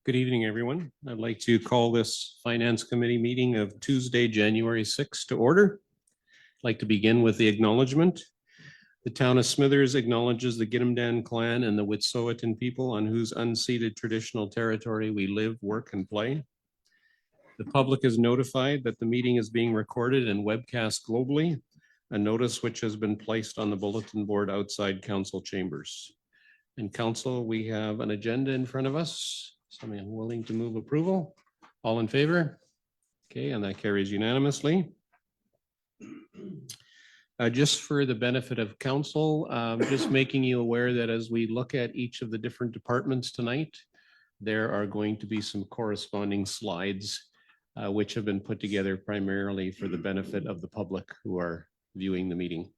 Good evening, everyone. I'd like to call this Finance Committee meeting of Tuesday, January 6th to order. I'd like to begin with the acknowledgement. The town of Smithers acknowledges the Gitumdan clan and the Wet'suwet'en people on whose unceded traditional territory we live, work, and play. The public is notified that the meeting is being recorded and webcast globally, a notice which has been placed on the bulletin board outside council chambers. In council, we have an agenda in front of us. Somebody willing to move approval? All in favor? Okay, and that carries unanimously. Just for the benefit of council, just making you aware that as we look at each of the different departments tonight, there are going to be some corresponding slides which have been put together primarily for the benefit of the public who are viewing the meeting.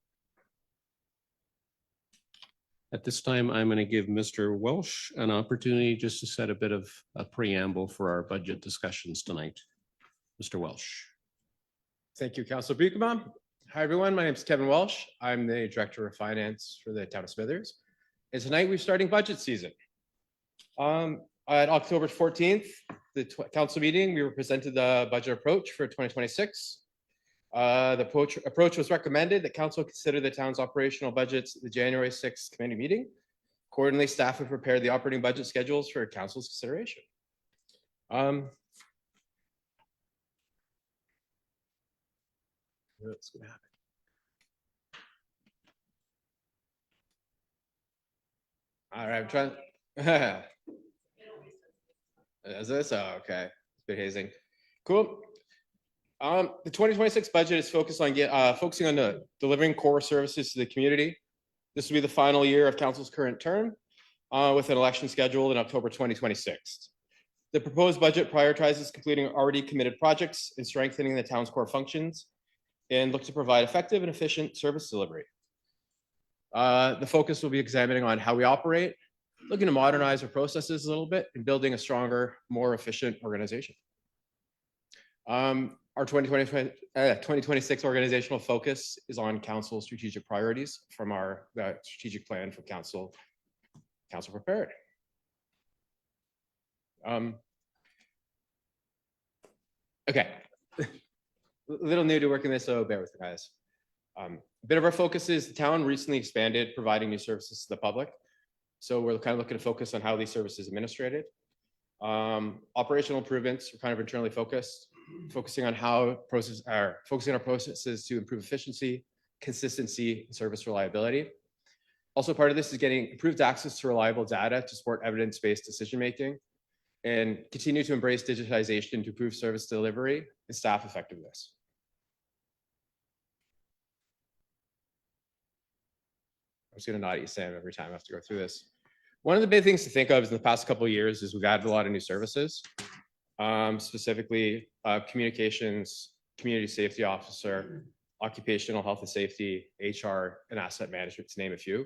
At this time, I'm going to give Mr. Welsh an opportunity just to set a bit of a preamble for our budget discussions tonight. Mr. Welsh. Thank you, Councilor Buikema. Hi, everyone. My name is Kevin Welsh. I'm the Director of Finance for the town of Smithers. And tonight we're starting budget season. At October 14th, the council meeting, we were presented the budget approach for 2026. The approach was recommended that council consider the town's operational budgets at the January 6th committee meeting. Accordingly, staff have prepared the operating budget schedules for council's consideration. What's going to happen? All right, I'm trying. Is this? Oh, okay. It's been hazing. Cool. The 2026 budget is focusing on delivering core services to the community. This will be the final year of council's current term, with an election scheduled in October 2026. The proposed budget prioritizes completing already committed projects and strengthening the town's core functions, and look to provide effective and efficient service delivery. The focus will be examining on how we operate, looking to modernize our processes a little bit, and building a stronger, more efficient organization. Our 2026 organizational focus is on council strategic priorities from our strategic plan for council prepared. Okay, a little new to working this, so bear with me, guys. A bit of our focus is the town recently expanded providing new services to the public. So we're kind of looking to focus on how these services are administrated. Operational improvements are kind of internally focused, focusing on focusing on our processes to improve efficiency, consistency, and service reliability. Also, part of this is getting improved access to reliable data to support evidence-based decision-making, and continue to embrace digitization to improve service delivery and staff effectiveness. I'm just going to nod at you, Sam, every time I have to go through this. One of the big things to think of is in the past couple of years is we've added a lot of new services, specifically communications, community safety officer, occupational health and safety, HR, and asset management, to name a few.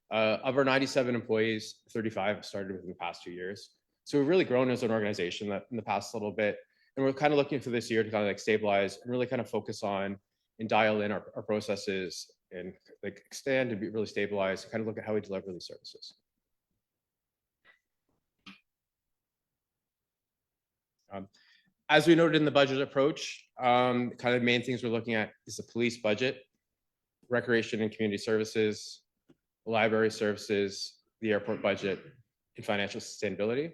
Of our 97 employees, 35 have started within the past 2 years. So we've really grown as an organization in the past little bit. And we're kind of looking for this year to kind of like stabilize and really kind of focus on and dial in our processes and like extend and be really stabilized and kind of look at how we deliver these services. As we noted in the budget approach, kind of main things we're looking at is the police budget, recreation and community services, library services, the airport budget, and financial sustainability.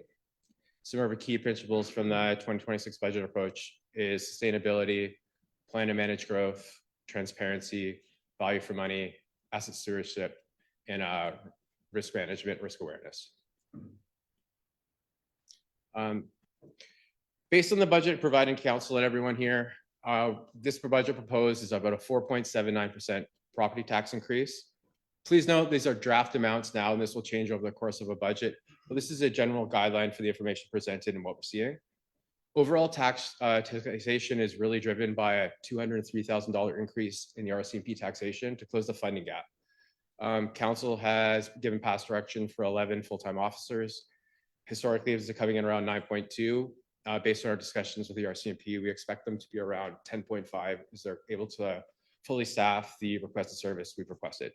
Some of our key principles from the 2026 budget approach is sustainability, plan to manage growth, transparency, value for money, asset stewardship, and risk management, risk awareness. Based on the budget providing council and everyone here, this budget proposed is about a 4.79% property tax increase. Please note these are draft amounts now, and this will change over the course of a budget. But this is a general guideline for the information presented and what we're seeing. Overall taxation is really driven by a $203,000 increase in the RCMP taxation to close the funding gap. Council has given past direction for 11 full-time officers. Historically, this is coming in around 9.2. Based on our discussions with the RCMP, we expect them to be around 10.5 as they're able to fully staff the requested service we've requested.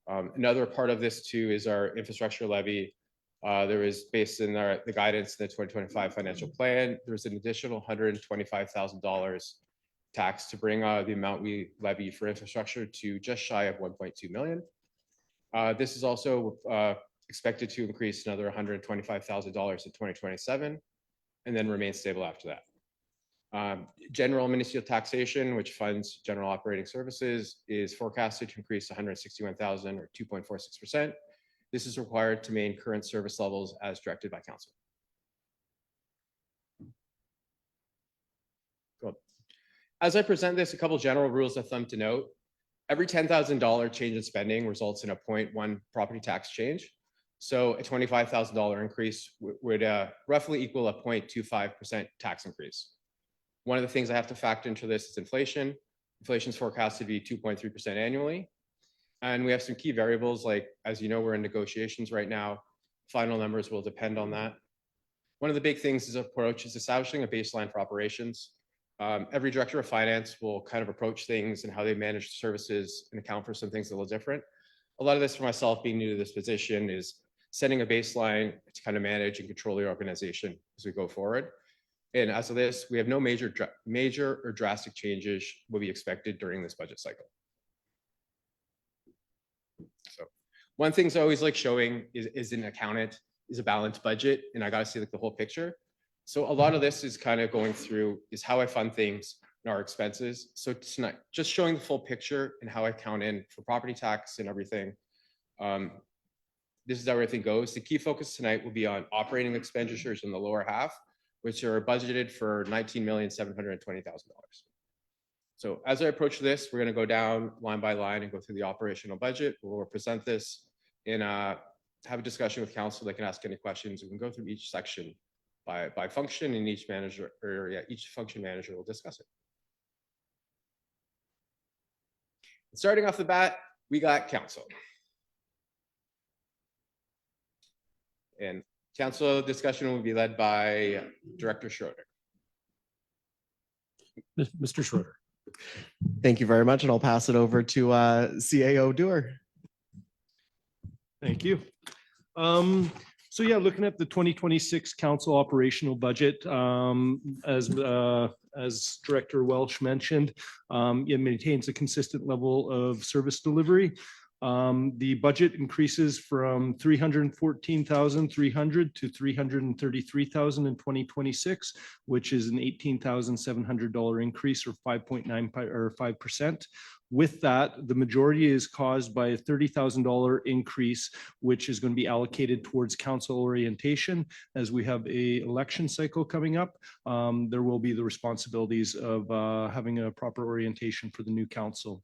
Another part of this too is our infrastructure levy. There is, based in the guidance in the 2025 financial plan, there's an additional $125,000 tax to bring the amount we levy for infrastructure to just shy of 1.2 million. This is also expected to increase another $125,000 in 2027 and then remain stable after that. General municipal taxation, which funds general operating services, is forecasted to increase 161,000 or 2.46%. This is required to maintain current service levels as directed by council. Cool. As I present this, a couple general rules of thumb to note. Every $10,000 change in spending results in a 0.1 property tax change. So a $25,000 increase would roughly equal a 0.25% tax increase. One of the things I have to factor into this is inflation. Inflation is forecasted to be 2.3% annually. And we have some key variables, like, as you know, we're in negotiations right now. Final numbers will depend on that. One of the big things is approach is establishing a baseline for operations. Every director of finance will kind of approach things and how they manage services and account for some things a little different. A lot of this for myself being new to this position is setting a baseline to kind of manage and control your organization as we go forward. And as of this, we have no major or drastic changes will be expected during this budget cycle. So one thing I always like showing is an accountant is a balanced budget, and I got to see like the whole picture. So a lot of this is kind of going through is how I fund things and our expenses. So tonight, just showing the full picture and how I count in for property tax and everything. This is how everything goes. The key focus tonight will be on operating expenditures in the lower half, which are budgeted for $19,720,000. So as I approach this, we're going to go down line by line and go through the operational budget. We'll present this and have a discussion with council. They can ask any questions. We can go through each section by function, and each function manager will discuss it. Starting off the bat, we got council. And council discussion will be led by Director Schroeder. Mr. Schroeder. Thank you very much, and I'll pass it over to CAO Dewar. Thank you. So yeah, looking at the 2026 council operational budget, as Director Welch mentioned, it maintains a consistent level of service delivery. The budget increases from $314,300 to $333,000 in 2026, which is an $18,700 increase, or 5%. With that, the majority is caused by a $30,000 increase, which is going to be allocated towards council orientation. As we have an election cycle coming up, there will be the responsibilities of having a proper orientation for the new council.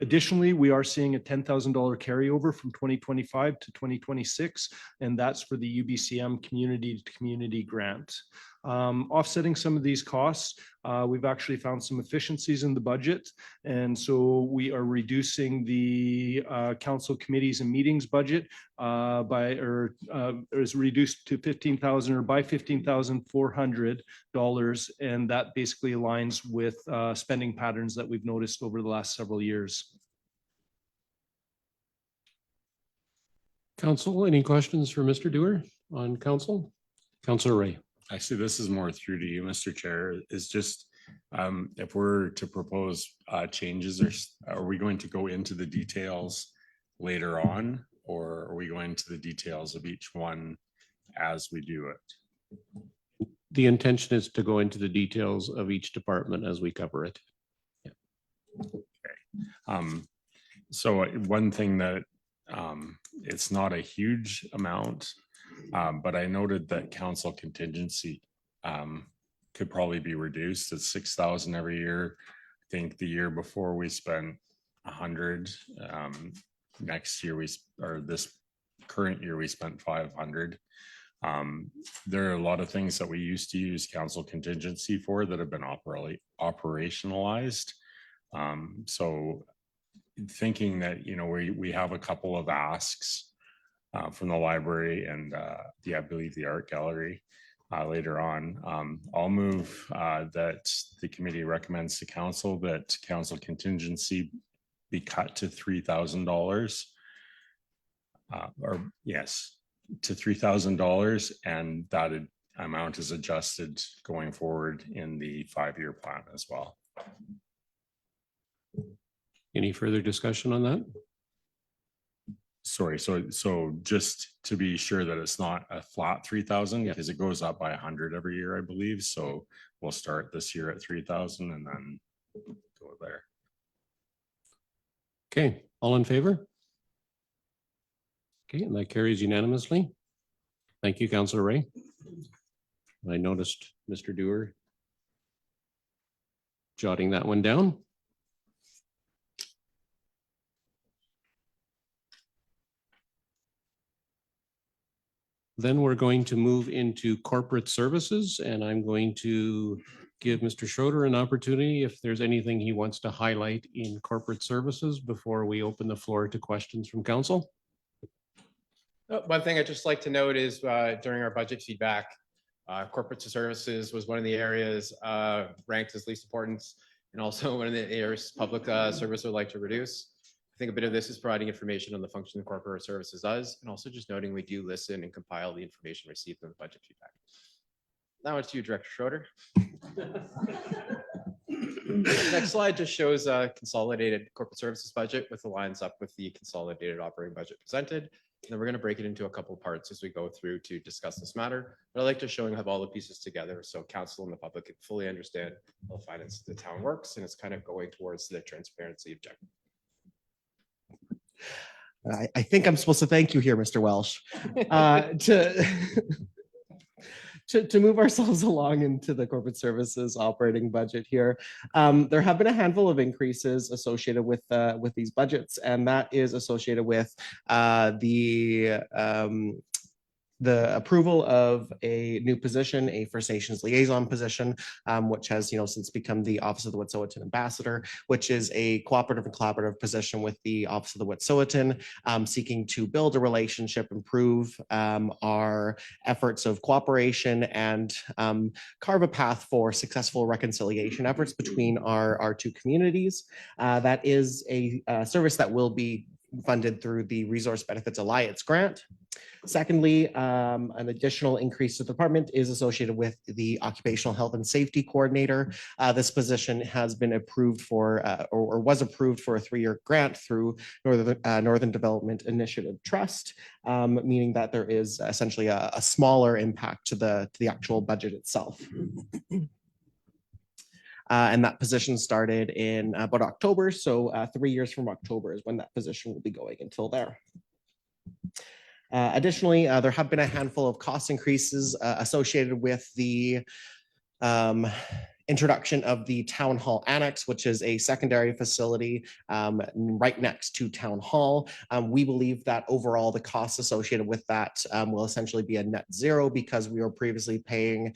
Additionally, we are seeing a $10,000 carryover from 2025 to 2026, and that's for the UBCM community-to-community grant. Offsetting some of these costs, we've actually found some efficiencies in the budget, and so we are reducing the council committees and meetings budget is reduced to $15,000 or by $15,400, and that basically aligns with spending patterns that we've noticed over the last several years. Council, any questions for Mr. Dewar on council? Councilor Ray. Actually, this is more through to you, Mr. Chair, is just if we're to propose changes, are we going to go into the details later on, or are we going to the details of each one as we do it? The intention is to go into the details of each department as we cover it. Yeah. Okay. So one thing that it's not a huge amount, but I noted that council contingency could probably be reduced. It's 6,000 every year. I think the year before we spent 100. Next year this current year we spent 500. There are a lot of things that we used to use council contingency for that have been operationalized. So thinking that, you know, we have a couple of asks from the library and I believe the art gallery later on. I'll move that the committee recommends to council that council contingency be cut to $3,000. Or yes, to $3,000, and that amount is adjusted going forward in the 5-year plan as well. Any further discussion on that? Sorry, so just to be sure that it's not a flat 3,000, Yeah. because it goes up by 100 every year, I believe. So we'll start this year at 3,000 and then go there. Okay, all in favor? Okay, and that carries unanimously. Thank you, Councillor Ray. I noticed Mr. Dewar jotting that one down. Then we're going to move into corporate services, and I'm going to give Mr. Schroeder an opportunity if there's anything he wants to highlight in corporate services before we open the floor to questions from council. One thing I'd just like to note is during our budget feedback, corporate services was one of the areas ranked as least importance, and also one of the areas public service would like to reduce. I think a bit of this is providing information on the function the corporate services does, and also just noting we do listen and compile the information received from the budget feedback. Now it's you, Director Schroeder. Next slide just shows a consolidated corporate services budget with the lines up with the consolidated operating budget presented. And then we're going to break it into a couple parts as we go through to discuss this matter. But I like to show and have all the pieces together so council and the public can fully understand how the finance of the town works, and it's kind of going towards the transparency objective. I think I'm supposed to thank you here, Mr. Welsh. To move ourselves along into the corporate services operating budget here, there have been a handful of increases associated with these budgets, and that is associated with the approval of a new position, a First Nations liaison position, which has since become the Office of the Wet'suwet'en Ambassador, which is a cooperative and collaborative position with the Office of the Wet'suwet'en, seeking to build a relationship, improve our efforts of cooperation, and carve a path for successful reconciliation efforts between our two communities. That is a service that will be funded through the Resource Benefits Alliance grant. Secondly, an additional increase to the department is associated with the Occupational Health and Safety Coordinator. This position has been approved for, or was approved for a 3-year grant through Northern Development Initiative Trust, meaning that there is essentially a smaller impact to the actual budget itself. And that position started in about October. So 3 years from October is when that position will be going until there. Additionally, there have been a handful of cost increases associated with the introduction of the Town Hall Annex, which is a secondary facility right next to Town Hall. We believe that overall the costs associated with that will essentially be a net zero, because we were previously paying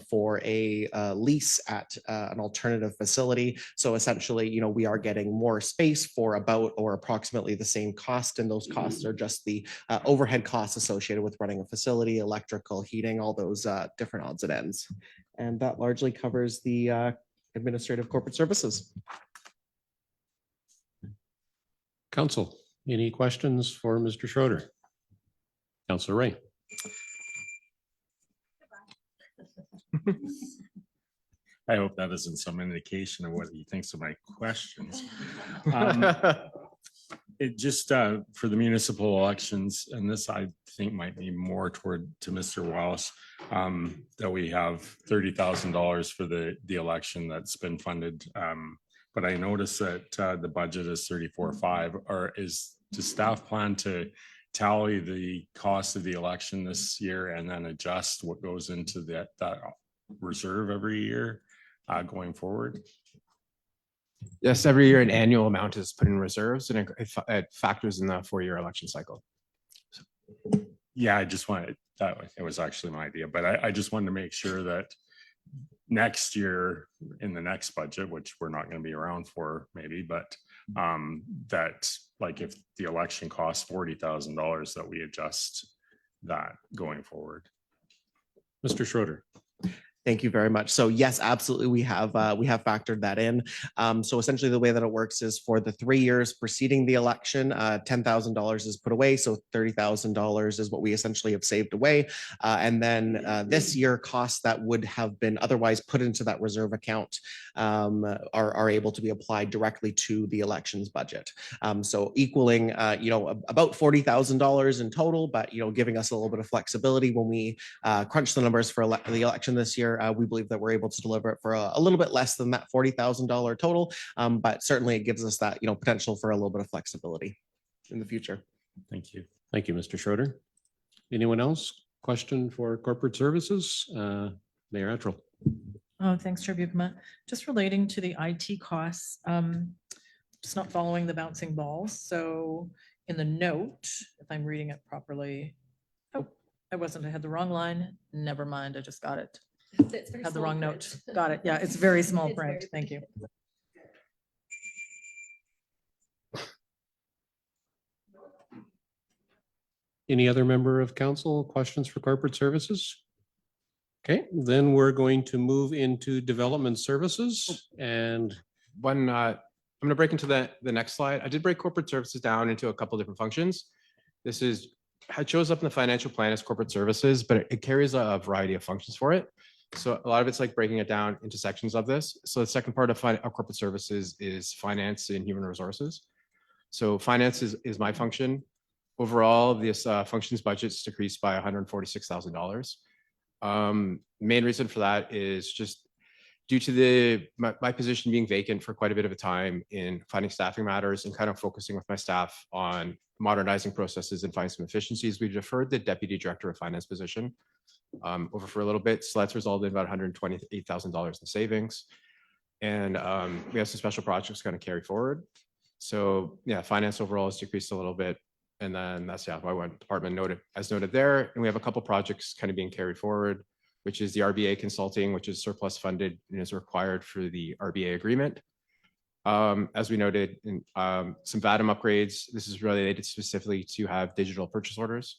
for a lease at an alternative facility. So essentially, we are getting more space for about or approximately the same cost, and those costs are just the overhead costs associated with running a facility, electrical, heating, all those different odds and ends. And that largely covers the administrative corporate services. Council, any questions for Mr. Schroeder? Councillor Ray. I hope that isn't some indication of what he thinks of my questions. It just for the municipal elections, and this I think might be more toward to Mr. Welsh, that we have $30,000 for the election that's been funded. But I noticed that the budget is 34.5. Or does staff plan to tally the cost of the election this year and then adjust what goes into that reserve every year going forward? Yes, every year an annual amount is put in reserves, and it factors in the 4-year election cycle. Yeah, I just wanted that. It was actually my idea, but I just wanted to make sure that next year in the next budget, which we're not going to be around for maybe, but that like if the election costs $40,000, that we adjust that going forward. Mr. Schroeder. Thank you very much. So yes, absolutely, we have factored that in. So essentially, the way that it works is for the 3 years preceding the election, $10,000 is put away. So $30,000 is what we essentially have saved away. And then this year, costs that would have been otherwise put into that reserve account are able to be applied directly to the elections budget. So equaling, about $40,000 in total, but giving us a little bit of flexibility when we crunch the numbers for the election this year. We believe that we're able to deliver it for a little bit less than that $40,000 total, but certainly it gives us that potential for a little bit of flexibility in the future. Thank you. Thank you, Mr. Schroeder. Anyone else? Question for corporate services? Mayor Attrell. Oh, thanks, Chair Buikema. Just relating to the IT costs, just not following the bouncing balls. So in the note, if I'm reading it properly, oh, I wasn't, I had the wrong line. Never mind, I just got it. Had the wrong note. Got it. Yeah, it's very small It's print. very- Thank you. Any other member of council questions for corporate services? Okay, then we're going to move into development services and I'm going to break into the next slide. I did break corporate services down into a couple different functions. It shows up in the financial plan as corporate services, but it carries a variety of functions for it. So a lot of it's like breaking it down into sections of this. So the second part of corporate services is finance and human resources. So finance is my function. Overall, this functions budget's decreased by $146,000. Main reason for that is just due to my position being vacant for quite a bit of a time in finding staffing matters and kind of focusing with my staff on modernizing processes and finding some efficiencies. We deferred the deputy director of finance position over for a little bit. So that's resulted in about $128,000 in savings. And we have some special projects kind of carry forward. So yeah, finance overall has decreased a little bit. And then that's why one department noted there. And we have a couple projects kind of being carried forward, which is the RBA consulting, which is surplus funded and is required for the RBA agreement. As we noted, in some VADM upgrades, this is related specifically to have digital purchase orders.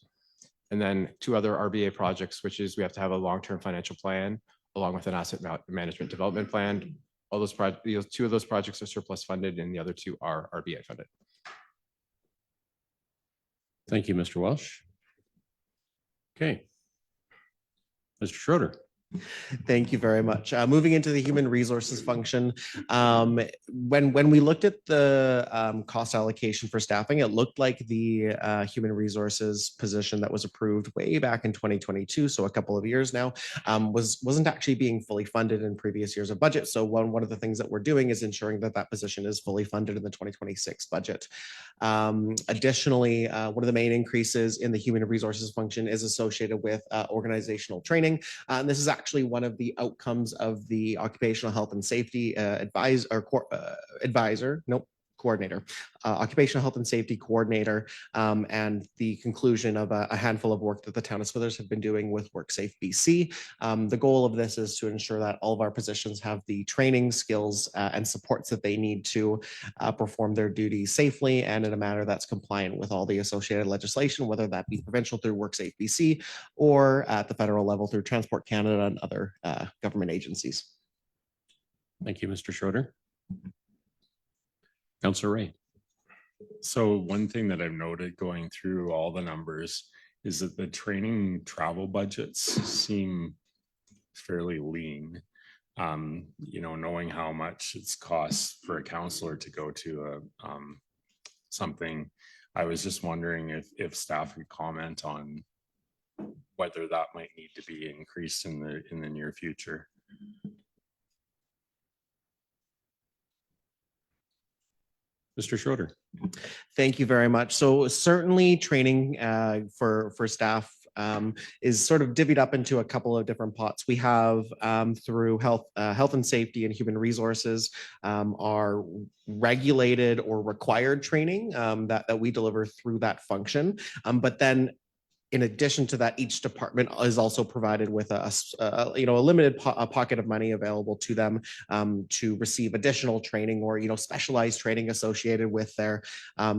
And then 2 other RBA projects, which is we have to have a long-term financial plan along with an asset management development plan. All those 2 of those projects are surplus funded and the other 2 are RBA funded. thank you, Mr. Welsh. Okay. Mr. Schroeder. Thank you very much. Moving into the human resources function, when we looked at the cost allocation for staffing, it looked like the human resources position that was approved way back in 2022, so a couple of years now, wasn't actually being fully funded in previous years of budget. So one of the things that we're doing is ensuring that that position is fully funded in the 2026 budget. Additionally, one of the main increases in the human resources function is associated with organizational training. And this is actually one of the outcomes of the occupational health and safety coordinator, occupational health and safety coordinator, and the conclusion of a handful of work that the town of Smithers have been doing with WorkSafe BC. The goal of this is to ensure that all of our positions have the training, skills, and supports that they need to perform their duties safely and in a manner that's compliant with all the associated legislation, whether that be provincial through WorkSafe BC or at the federal level through Transport Canada and other government agencies. Thank you, Mr. Schroeder. Councillor Ray. So one thing that I've noted going through all the numbers is that the training travel budgets seem fairly lean. Knowing how much it's costs for a counselor to go to something, I was just wondering if staff could comment on whether that might need to be increased in the near future. Mr. Schroeder. Thank you very much. So certainly training for staff is sort of divvied up into a couple of different pots. We have through health and safety and human resources, our regulated or required training that we deliver through that function. But then in addition to that, each department is also provided with a limited pocket of money available to them to receive additional training or, specialized training associated with their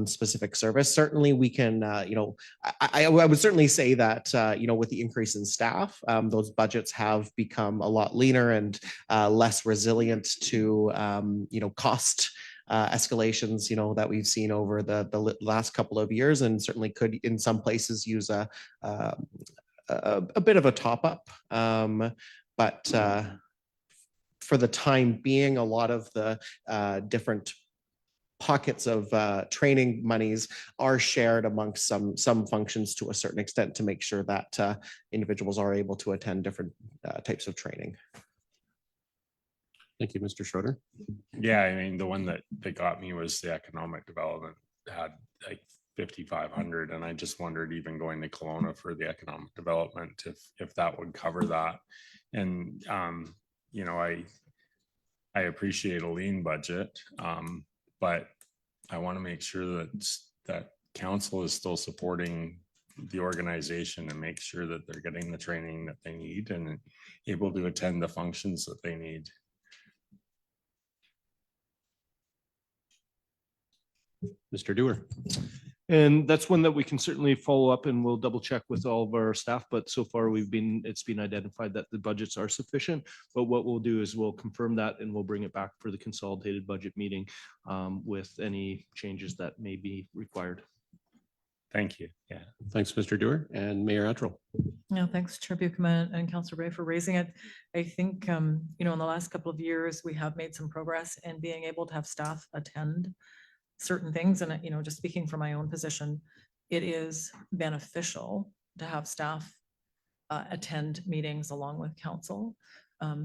specific service. Certainly we can, I would certainly say that, with the increase in staff, those budgets have become a lot leaner and less resilient to, cost escalations, that we've seen over the last couple of years, and certainly could in some places use a bit of a top up. But for the time being, a lot of the different pockets of training monies are shared amongst some functions to a certain extent to make sure that individuals are able to attend different types of training. Thank you, Mr. Schroeder. Yeah, I mean, the one that got me was the economic development had like 5,500, and I just wondered, even going to Kelowna for the economic development, if that would cover that. And I appreciate a lean budget, but I want to make sure that council is still supporting the organization and make sure that they're getting the training that they need and able to attend the functions that they need. Mr. Dewar. And that's one that we can certainly follow up, and we'll double check with all of our staff. But so far it's been identified that the budgets are sufficient. But what we'll do is we'll confirm that and we'll bring it back for the consolidated budget meeting with any changes that may be required. Thank you. Yeah. Thanks, Mr. Dewar. And Mayor Attrell. No, thanks, Chair Buchanan and Councillor Ray for raising it. I think, in the last couple of years, we have made some progress in being able to have staff attend certain things. And, just speaking from my own position, it is beneficial to have staff attend meetings along with council.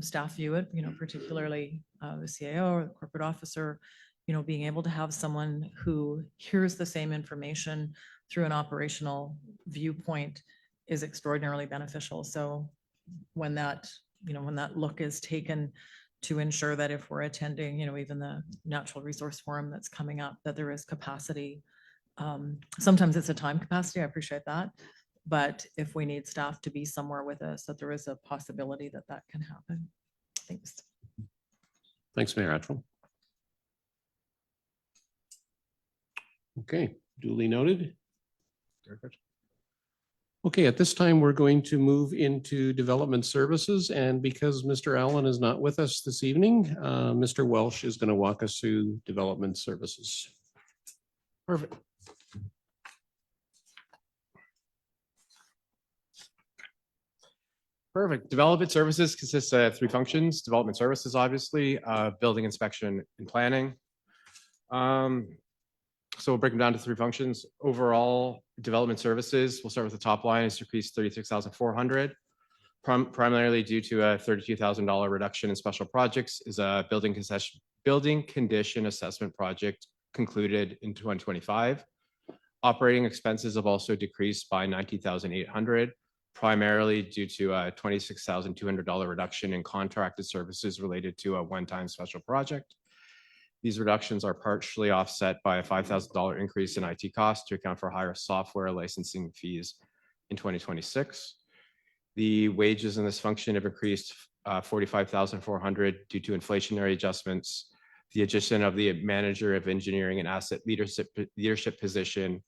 Staff view it, particularly the CAO or the corporate officer, being able to have someone who hears the same information through an operational viewpoint is extraordinarily beneficial. So when that look is taken to ensure that if we're attending, even the natural resource forum that's coming up, that there is capacity. Sometimes it's a time capacity, I appreciate that. But if we need staff to be somewhere with us, that there is a possibility that that can happen. Thanks. Thanks, Mayor Attrell. Okay, duly noted. Okay, at this time, we're going to move into development services. And because Mr. Allen is not with us this evening, Mr. Welsh is going to walk us through development services. Perfect. Perfect. Development services consists of three functions. Development services, obviously, building inspection and planning. So we'll break them down to three functions. Overall, development services, we'll start with the top line, is decreased 36,400, primarily due to a $32,000 reduction in special projects. Is a building condition assessment project concluded in 2025. Operating expenses have also decreased by 19,800, primarily due to a $26,200 reduction in contracted services related to a one-time special project. These reductions are partially offset by a $5,000 increase in IT costs to account for higher software licensing fees in 2026. The wages in this function have increased 45,400 due to inflationary adjustments, the addition of the manager of engineering and asset leadership position,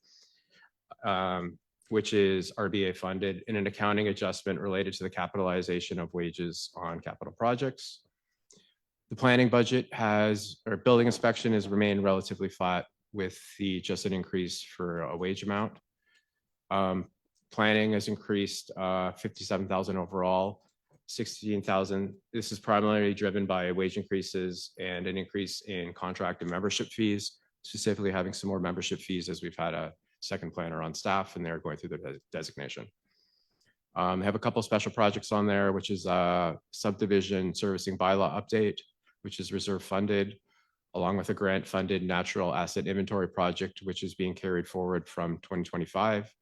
which is RBA funded, and an accounting adjustment related to the capitalization of wages on capital projects. The planning budget or building inspection has remained relatively flat with just an increase for a wage amount. Planning has increased 57,000 overall, 16,000. This is primarily driven by wage increases and an increase in contract and membership fees, specifically having some more membership fees as we've had a second planner on staff and they're going through their designation. I have a couple of special projects on there, which is a subdivision servicing bylaw update, which is reserve funded, along with a grant funded natural asset inventory project, which is being carried forward from 2025.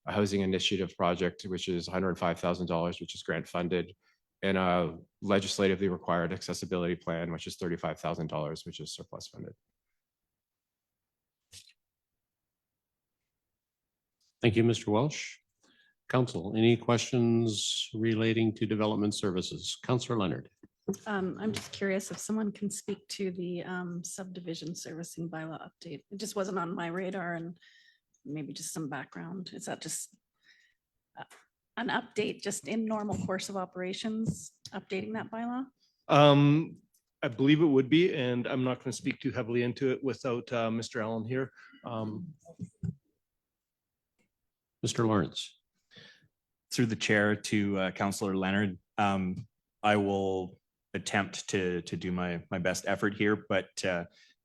A housing initiative project, which is $105,000, which is grant funded, and a legislatively required accessibility plan, which is $35,000, which is surplus funded. Thank you, Mr. Welsh. Council, any questions relating to development services? Councillor Leonard. I'm just curious if someone can speak to the subdivision servicing bylaw update. It just wasn't on my radar, and maybe just some background. Is that just an update just in normal course of operations, updating that bylaw? I believe it would be, and I'm not going to speak too heavily into it without Mr. Allen here. Mr. Lawrence. Through the chair to Councillor Leonard, I will attempt to do my best effort here, but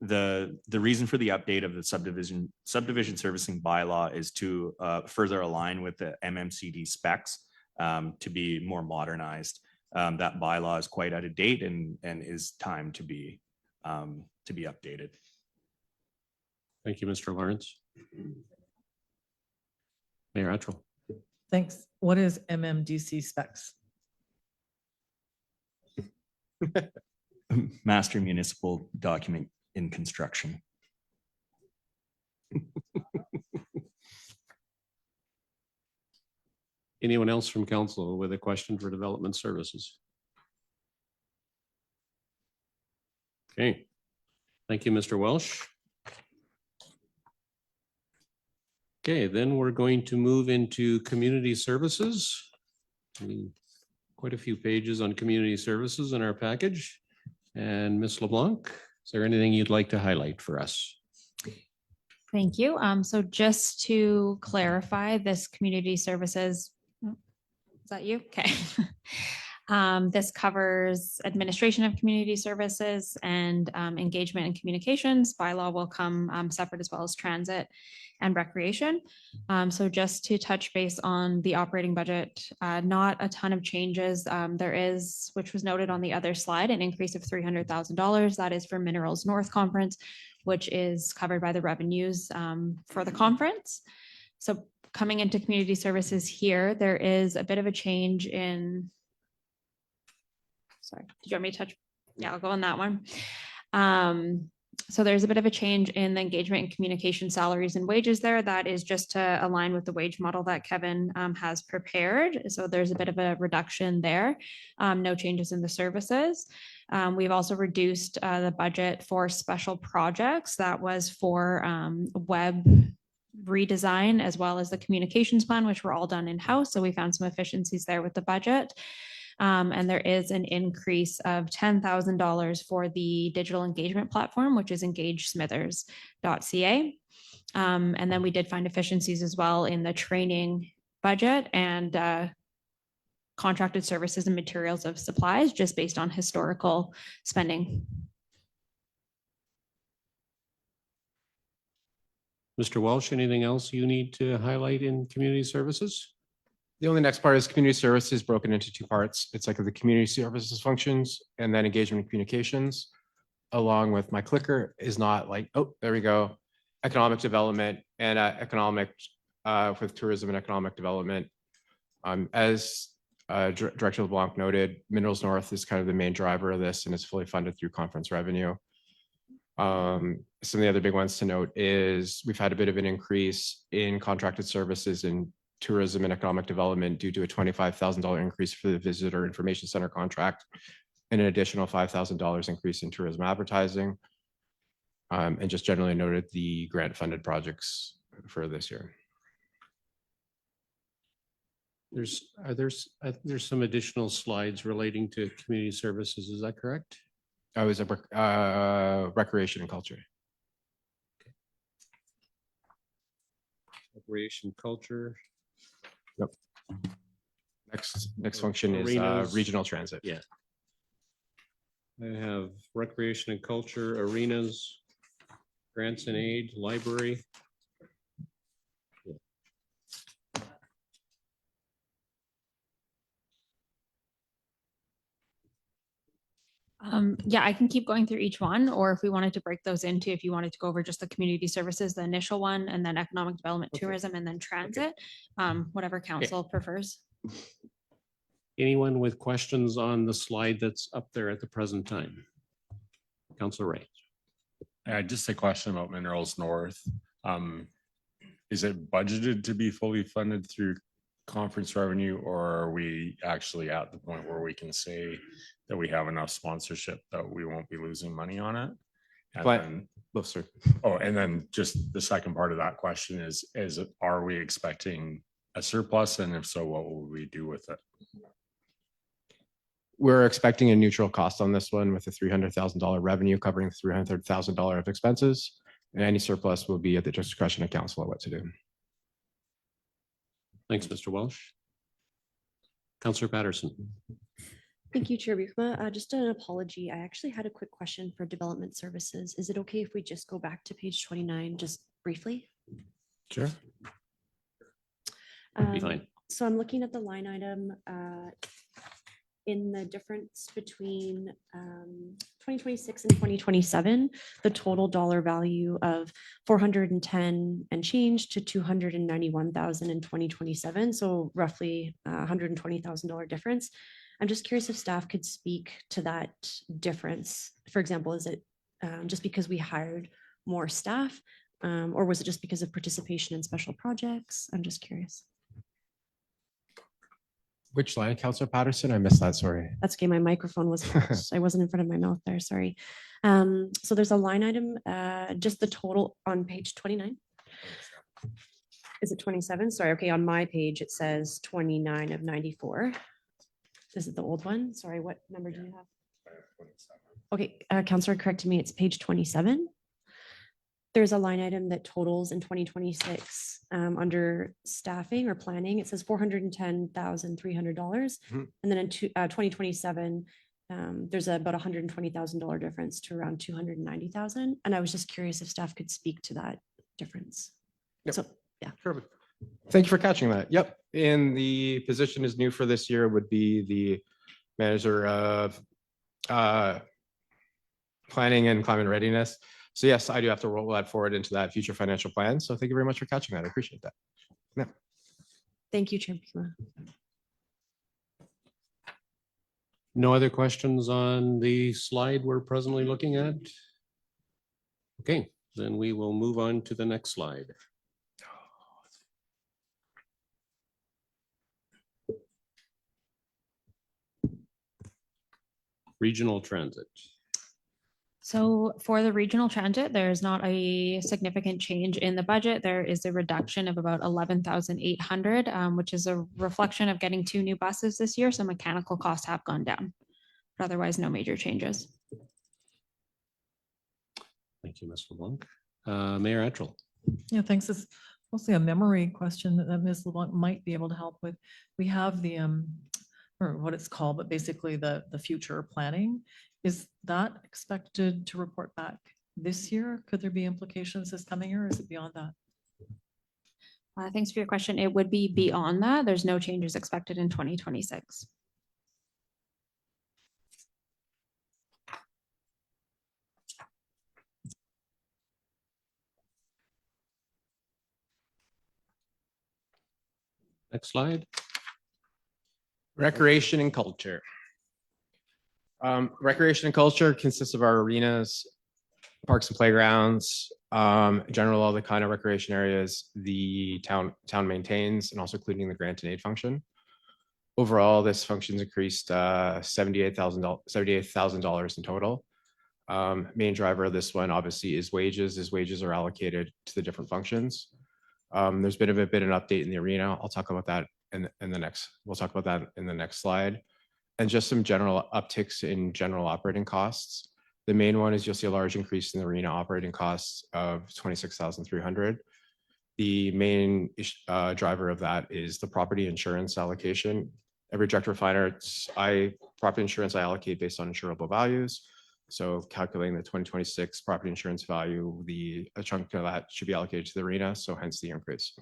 the reason for the update of the subdivision servicing bylaw is to further align with the MMCD specs to be more modernized. That bylaw is quite out of date and is time to be updated. Thank you, Mr. Lawrence. Mayor Attrell. Thanks. What is MMDC specs? Master municipal document in construction. Anyone else from council with a question for development services? Okay. Thank you, Mr. Welsh. Okay, then we're going to move into community services. Quite a few pages on community services in our package. And Ms. LeBlanc, is there anything you'd like to highlight for us? Thank you. So just to clarify, this community services, is that you? Okay. This covers administration of community services and engagement and communications. Bylaw will come separate, as well as transit and recreation. So just to touch base on the operating budget, not a ton of changes. There is, which was noted on the other slide, an increase of $300,000. That is for Minerals North Conference, which is covered by the revenues for the conference. So coming into community services here, there is a bit of a change in, sorry, did you want me to touch? Yeah, I'll go on that one. So there's a bit of a change in the engagement and communication salaries and wages there. That is just to align with the wage model that Kevin has prepared. So there's a bit of a reduction there. No changes in the services. We've also reduced the budget for special projects. That was for web redesign, as well as the communications plan, which were all done in-house. So we found some efficiencies there with the budget. And there is an increase of $10,000 for the digital engagement platform, which is engagesmithers.ca. And then we did find efficiencies as well in the training budget and contracted services and materials of supplies, just based on historical spending. Mr. Welsh, anything else you need to highlight in community services? The only next part is community services broken into two parts. It's like the community services functions and then engagement and communications, along with my clicker is not like, oh, there we go. Economic development and economic with tourism and economic development. As Director LeBlanc noted, Minerals North is kind of the main driver of this and is fully funded through conference revenue. Some of the other big ones to note is we've had a bit of an increase in contracted services in tourism and economic development due to a $25,000 increase for the visitor information center contract and an additional $5,000 increase in tourism advertising. And just generally noted the grant funded projects for this year. There's some additional slides relating to community services. Is that correct? I was a recreation and culture. Recreation, culture. Yep. Next function is Arenas. regional transit. Yeah. I have recreation and culture, arenas, grants and aid, library. Yeah, I can keep going through each one, or if we wanted to break those into, if you wanted to go over just the community services, the initial one, and then economic development, Okay. tourism, and then transit, whatever council prefers. Anyone with questions on the slide that's up there at the present time? Councilor Ray. Just a question about Minerals North. Is it budgeted to be fully funded through conference revenue, or are we actually at the point where we can say that we have enough sponsorship that we won't be losing money on it? And But- then- Oh, sorry. Oh, and then just the second part of that question is are we expecting a surplus? And if so, what will we do with it? We're expecting a neutral cost on this one with a $300,000 revenue covering $300,000 of expenses. And any surplus will be at the discretion of council on what to do. Thanks, Mr. Welsh. Counselor Patterson. Thank you, Chair Bukma. Just an apology. I actually had a quick question for development services. Is it okay if we just go back to page 29 just briefly? Sure. Be Um, fine. So I'm looking at the line item in the difference between 2026 and 2027, the total dollar value of 410 and change to 291,000 in 2027. So roughly $120,000 difference. I'm just curious if staff could speak to that difference. For example, is it just because we hired more staff, or was it just because of participation in special projects? I'm just curious. Which line, Councilor Patterson? I missed that, sorry. That's okay. My microphone was, I wasn't in front of my mouth there, sorry. So there's a line item, just the total on page 29. Is it 27? Sorry, okay, on my page, it says 29 of 94. Is it the old one? Sorry, what number do you have? Okay, Counselor corrected me, it's page 27. There's a line item that totals in 2026 under staffing or planning. It says $410,300. Mhm. And then in 2027, there's about $120,000 difference to around 290,000. And I was just curious if staff could speak to that difference. Yep. So, yeah. Sure. Thank you for catching that. Yep. And the position is new for this year would be the manager of planning and climate readiness. So yes, I do have to roll that forward into that future financial plan. So thank you very much for catching that. I appreciate that. Thank you, Chair Bukma. No other questions on the slide we're presently looking at? Okay, then we will move on to the next slide. Regional transit. So for the regional transit, there is not a significant change in the budget. There is a reduction of about 11,800, which is a reflection of getting 2 new buses this year. So mechanical costs have gone down. But otherwise, no major changes. Thank you, Ms. LeBlanc. Mayor Etchell. Yeah, thanks. It's mostly a memory question that Ms. LeBlanc might be able to help with. We have the, or what it's called, but basically the future planning. Is that expected to report back this year? Could there be implications this coming year, or is it beyond that? Thanks for your question. It would be beyond that. There's no changes expected in 2026. Next slide. Recreation and culture. Recreation and culture consists of our arenas, parks and playgrounds, general, all the kind of recreation areas the town maintains, and also including the grant and aid function. Overall, this function's increased $78,000 in total. Main driver of this one obviously is wages, as wages are allocated to the different functions. There's been a bit of an update in the arena. I'll talk about that in the next, we'll talk about that in the next slide. And just some general upticks in general operating costs. The main one is you'll see a large increase in the arena operating costs of 26,300. The main driver of that is the property insurance allocation. Every director of fine arts, property insurance I allocate based on insurable values. So calculating the 2026 property insurance value, a chunk of that should be allocated to the arena, so hence the increase.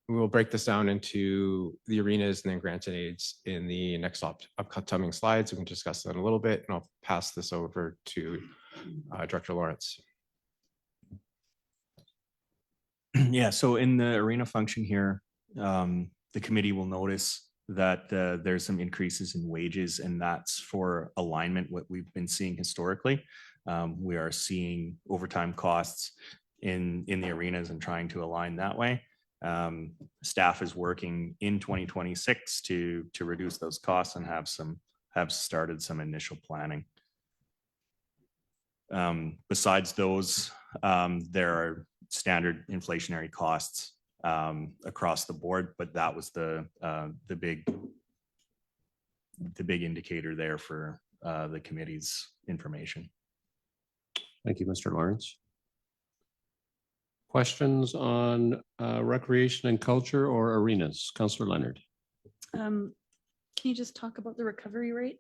We will break this down into the arenas and then grant and aids in the next upcoming slides. We can discuss that in a little bit, and I'll pass this over to Director Lawrence. Yeah, so in the arena function here, the committee will notice that there's some increases in wages, and that's for alignment what we've been seeing historically. We are seeing overtime costs in the arenas and trying to align that way. Staff is working in 2026 to reduce those costs and have started some initial planning. Besides those, there are standard inflationary costs across the board, but that was the big indicator there for the committee's information. Thank you, Mr. Lawrence. Questions on recreation and culture or arenas? Councillor Leonard. Can you just talk about the recovery rate?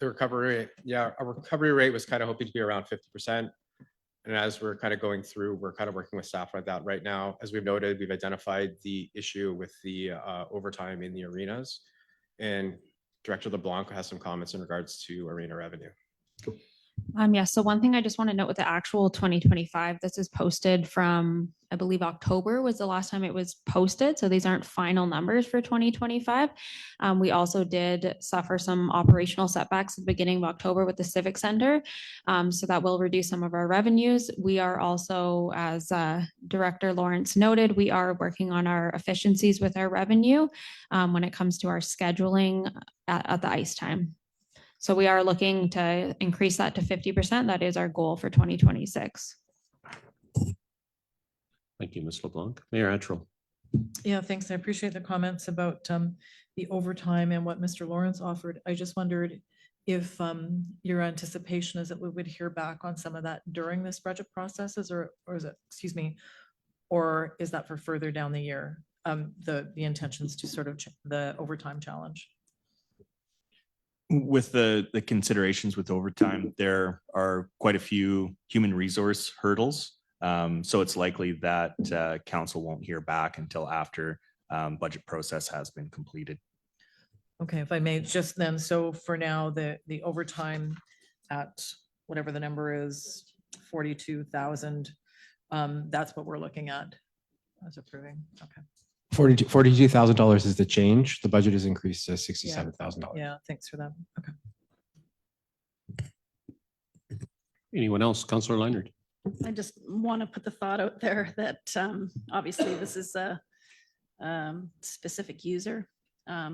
The recovery rate, yeah, our recovery rate was kind of hoping to be around 50%. And as we're kind of going through, we're kind of working with staff on that right now. As we've noted, we've identified the issue with the overtime in the arenas. And Director LeBlanc has some comments in regards to arena revenue. Yeah, so one thing I just want to note with the actual 2025, this is posted from, I believe October was the last time it was posted. So these aren't final numbers for 2025. We also did suffer some operational setbacks at the beginning of October with the Civic Center. So that will reduce some of our revenues. We are also, as Director Lawrence noted, we are working on our efficiencies with our revenue when it comes to our scheduling at the ice time. So we are looking to increase that to 50%. That is our goal for 2026. Thank you, Ms. LeBlanc. Mayor Attrell. Yeah, thanks. I appreciate the comments about the overtime and what Mr. Lawrence offered. I just wondered if your anticipation is that we would hear back on some of that during this budget processes, or is it, excuse me, or is that for further down the year? The intentions to sort of the overtime challenge. With the considerations with overtime, there are quite a few human resource hurdles. So it's likely that council won't hear back until after budget process has been completed. Okay, if I may just then, so for now, the overtime at whatever the number is, 42,000, that's what we're looking at as approving. Okay. $42,000 is the change. The budget is increased to $67,000. Yeah, thanks for that. Okay. Anyone else? Councillor Leonard. I just want to put the thought out there that obviously this is a specific user.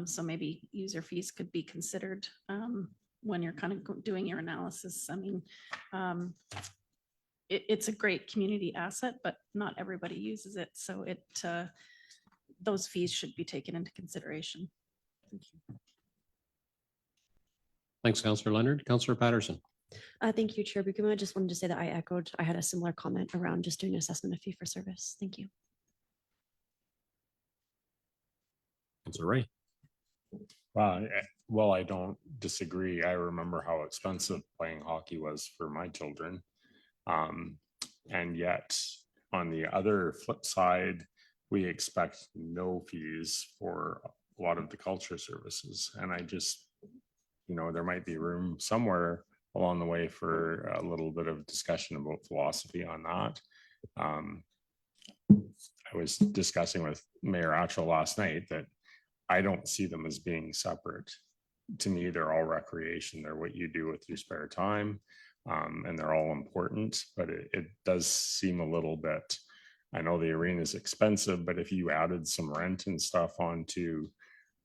So maybe user fees could be considered when you're kind of doing your analysis. I mean, it's a great community asset, but not everybody uses it. So those fees should be taken into consideration. Thank you. Thanks, Councillor Leonard. Councillor Patterson. Thank you, Chair Bukuma. I just wanted to say that I had a similar comment around just doing an assessment of fee for service. Thank you. Councillor Ray. Well, I don't disagree. I remember how expensive playing hockey was for my children. And yet, on the other flip side, we expect no fees for a lot of the culture services. And I just, there might be room somewhere along the way for a little bit of discussion about philosophy on that. I was discussing with Mayor Attrell last night that I don't see them as being separate. To me, they're all recreation. They're what you do with your spare time. And they're all important, but it does seem a little bit, I know the arena is expensive, but if you added some rent and stuff onto,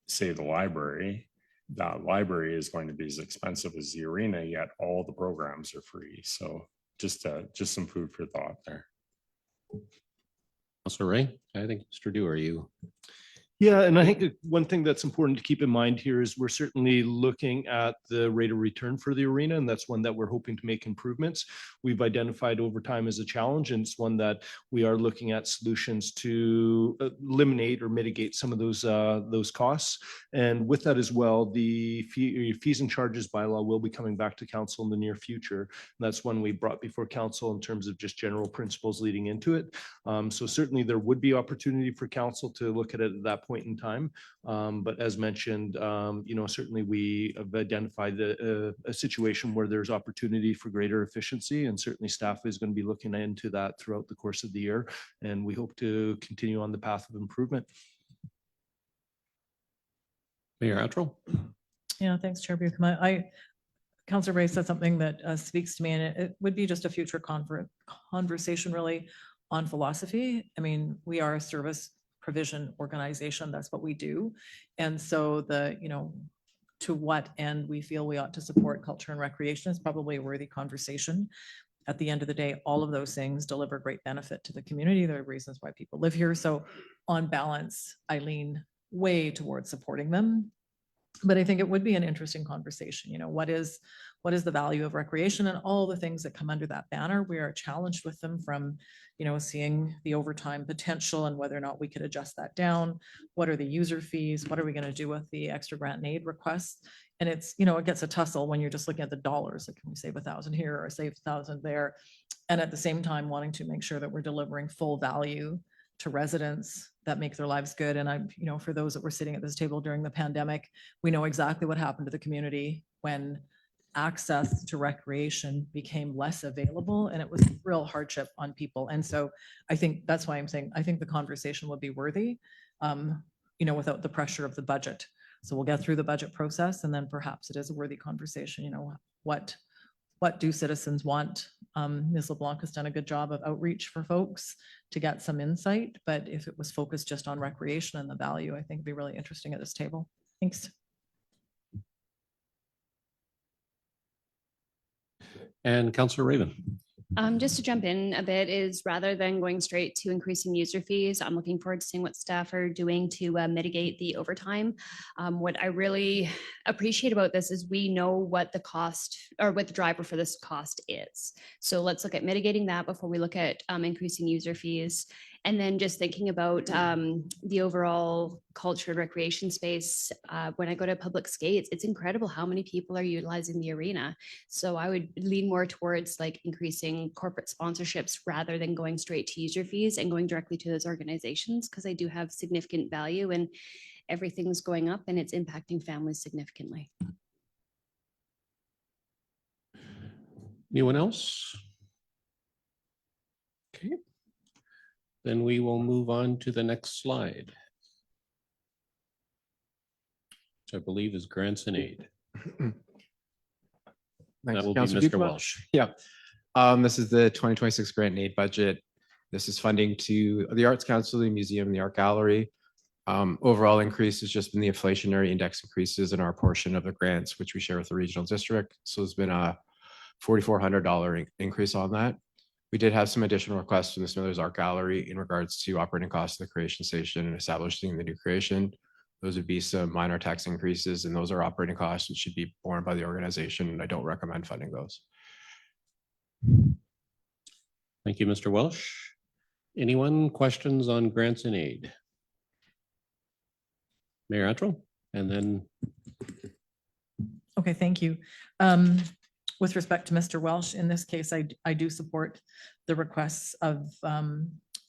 say, the library, that library is going to be as expensive as the arena, yet all the programs are free. So just some food for thought there. Councillor Ray, I think Mr. Dewar, you. Yeah, and I think that one thing that's important to keep in mind here is we're certainly looking at the rate of return for the arena, and that's one that we're hoping to make improvements. We've identified overtime as a challenge, and it's one that we are looking at solutions to eliminate or mitigate some of those costs. And with that as well, the fees and charges bylaw will be coming back to council in the near future. And that's one we brought before council in terms of just general principles leading into it. So certainly there would be opportunity for council to look at it at that point in time. But as mentioned, certainly we have identified a situation where there's opportunity for greater efficiency, and certainly staff is going to be looking into that throughout the course of the year. And we hope to continue on the path of improvement. Mayor Attrell. Yeah, thanks, Chair Bukuma. Councillor Ray said something that speaks to me, and it would be just a future conversation really on philosophy. I mean, we are a service provision organization. That's what we do. And so to what end we feel we ought to support culture and recreation is probably a worthy conversation. At the end of the day, all of those things deliver great benefit to the community. There are reasons why people live here. So on balance, I lean way towards supporting them. But I think it would be an interesting conversation. What is the value of recreation and all the things that come under that banner? We are challenged with them from, seeing the overtime potential and whether or not we could adjust that down. What are the user fees? What are we going to do with the extra grant and aid requests? And it's, it gets a tussle when you're just looking at the dollars. Like, can we save 1,000 here or save 1,000 there? And at the same time, wanting to make sure that we're delivering full value to residents that make their lives good. And for those that were sitting at this table during the pandemic, we know exactly what happened to the community when access to recreation became less available, and it was real hardship on people. And so I think that's why I'm saying, I think the conversation would be worthy, without the pressure of the budget. So we'll get through the budget process, and then perhaps it is a worthy conversation. What do citizens want? Ms. LeBlanc has done a good job of outreach for folks to get some insight, but if it was focused just on recreation and the value, I think it'd be really interesting at this table. Thanks. And Councillor Raven. Just to jump in a bit is rather than going straight to increasing user fees, I'm looking forward to seeing what staff are doing to mitigate the overtime. What I really appreciate about this is we know what the cost or what the driver for this cost is. So let's look at mitigating that before we look at increasing user fees. And then just thinking about the overall culture and recreation space. When I go to public skates, it's incredible how many people are utilizing the arena. So I would lean more towards like increasing corporate sponsorships rather than going straight to user fees and going directly to those organizations, because they do have significant value and everything's going up and it's impacting families significantly. Anyone else? Okay. Then we will move on to the next slide, which I believe is grants and aid. That will be Councillor Mr. Duquesne. Welsh. Yeah. This is the 2026 grant and aid budget. This is funding to the Arts Council, the museum, the art gallery. Overall increase has just been the inflationary index increases in our portion of the grants, which we share with the regional district. So there's been a $4,400 increase on that. We did have some additional requests from the Smithers Art Gallery in regards to operating costs of the creation station and establishing the new creation. Those would be some minor tax increases, and those are operating costs which should be borne by the organization. And I don't recommend funding those. Thank you, Mr. Welsh. Anyone questions on grants and aid? Mayor Attrell, and then. Okay, thank you. With respect to Mr. Welsh, in this case, I do support the requests of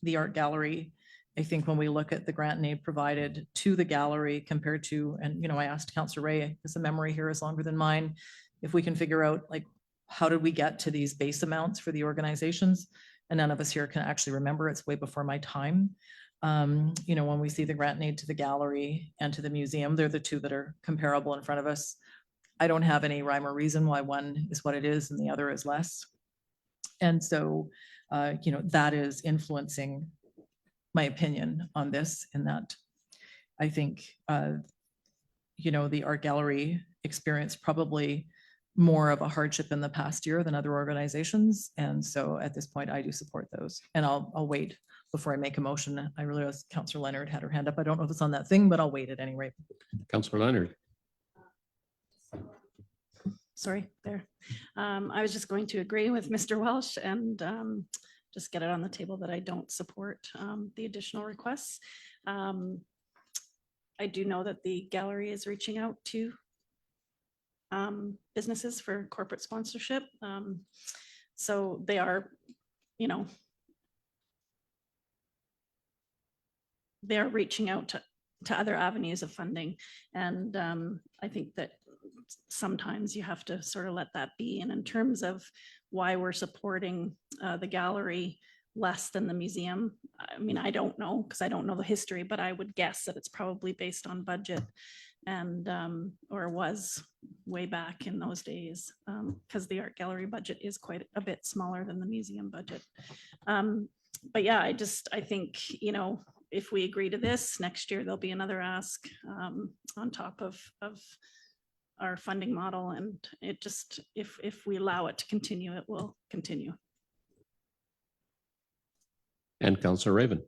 the art gallery. I think when we look at the grant and aid provided to the gallery compared to, and I asked Councillor Ray, because the memory here is longer than mine, if we can figure out like, how did we get to these base amounts for the organizations? And none of us here can actually remember, it's way before my time. When we see the grant and aid to the gallery and to the museum, they're the two that are comparable in front of us. I don't have any rhyme or reason why one is what it is and the other is less. And so, that is influencing my opinion on this, in that I think, the art gallery experienced probably more of a hardship in the past year than other organizations. And so at this point, I do support those. And I'll wait before I make a motion. I realize Councillor Leonard had her hand up. I don't know if it's on that thing, but I'll wait at any rate. Councillor Leonard. Sorry, there. I was just going to agree with Mr. Welsh and just get it on the table that I don't support the additional requests. I do know that the gallery is reaching out to businesses for corporate sponsorship. So they are, they are reaching out to other avenues of funding. And I think that sometimes you have to sort of let that be. And in terms of why we're supporting the gallery less than the museum, I mean, I don't know, because I don't know the history, but I would guess that it's probably based on budget and or was way back in those days, because the art gallery budget is quite a bit smaller than the museum budget. But yeah, I think, you know, if we agree to this, next year there'll be another ask on top of our funding model. And it just, if we allow it to continue, it will continue. And Councillor Raven.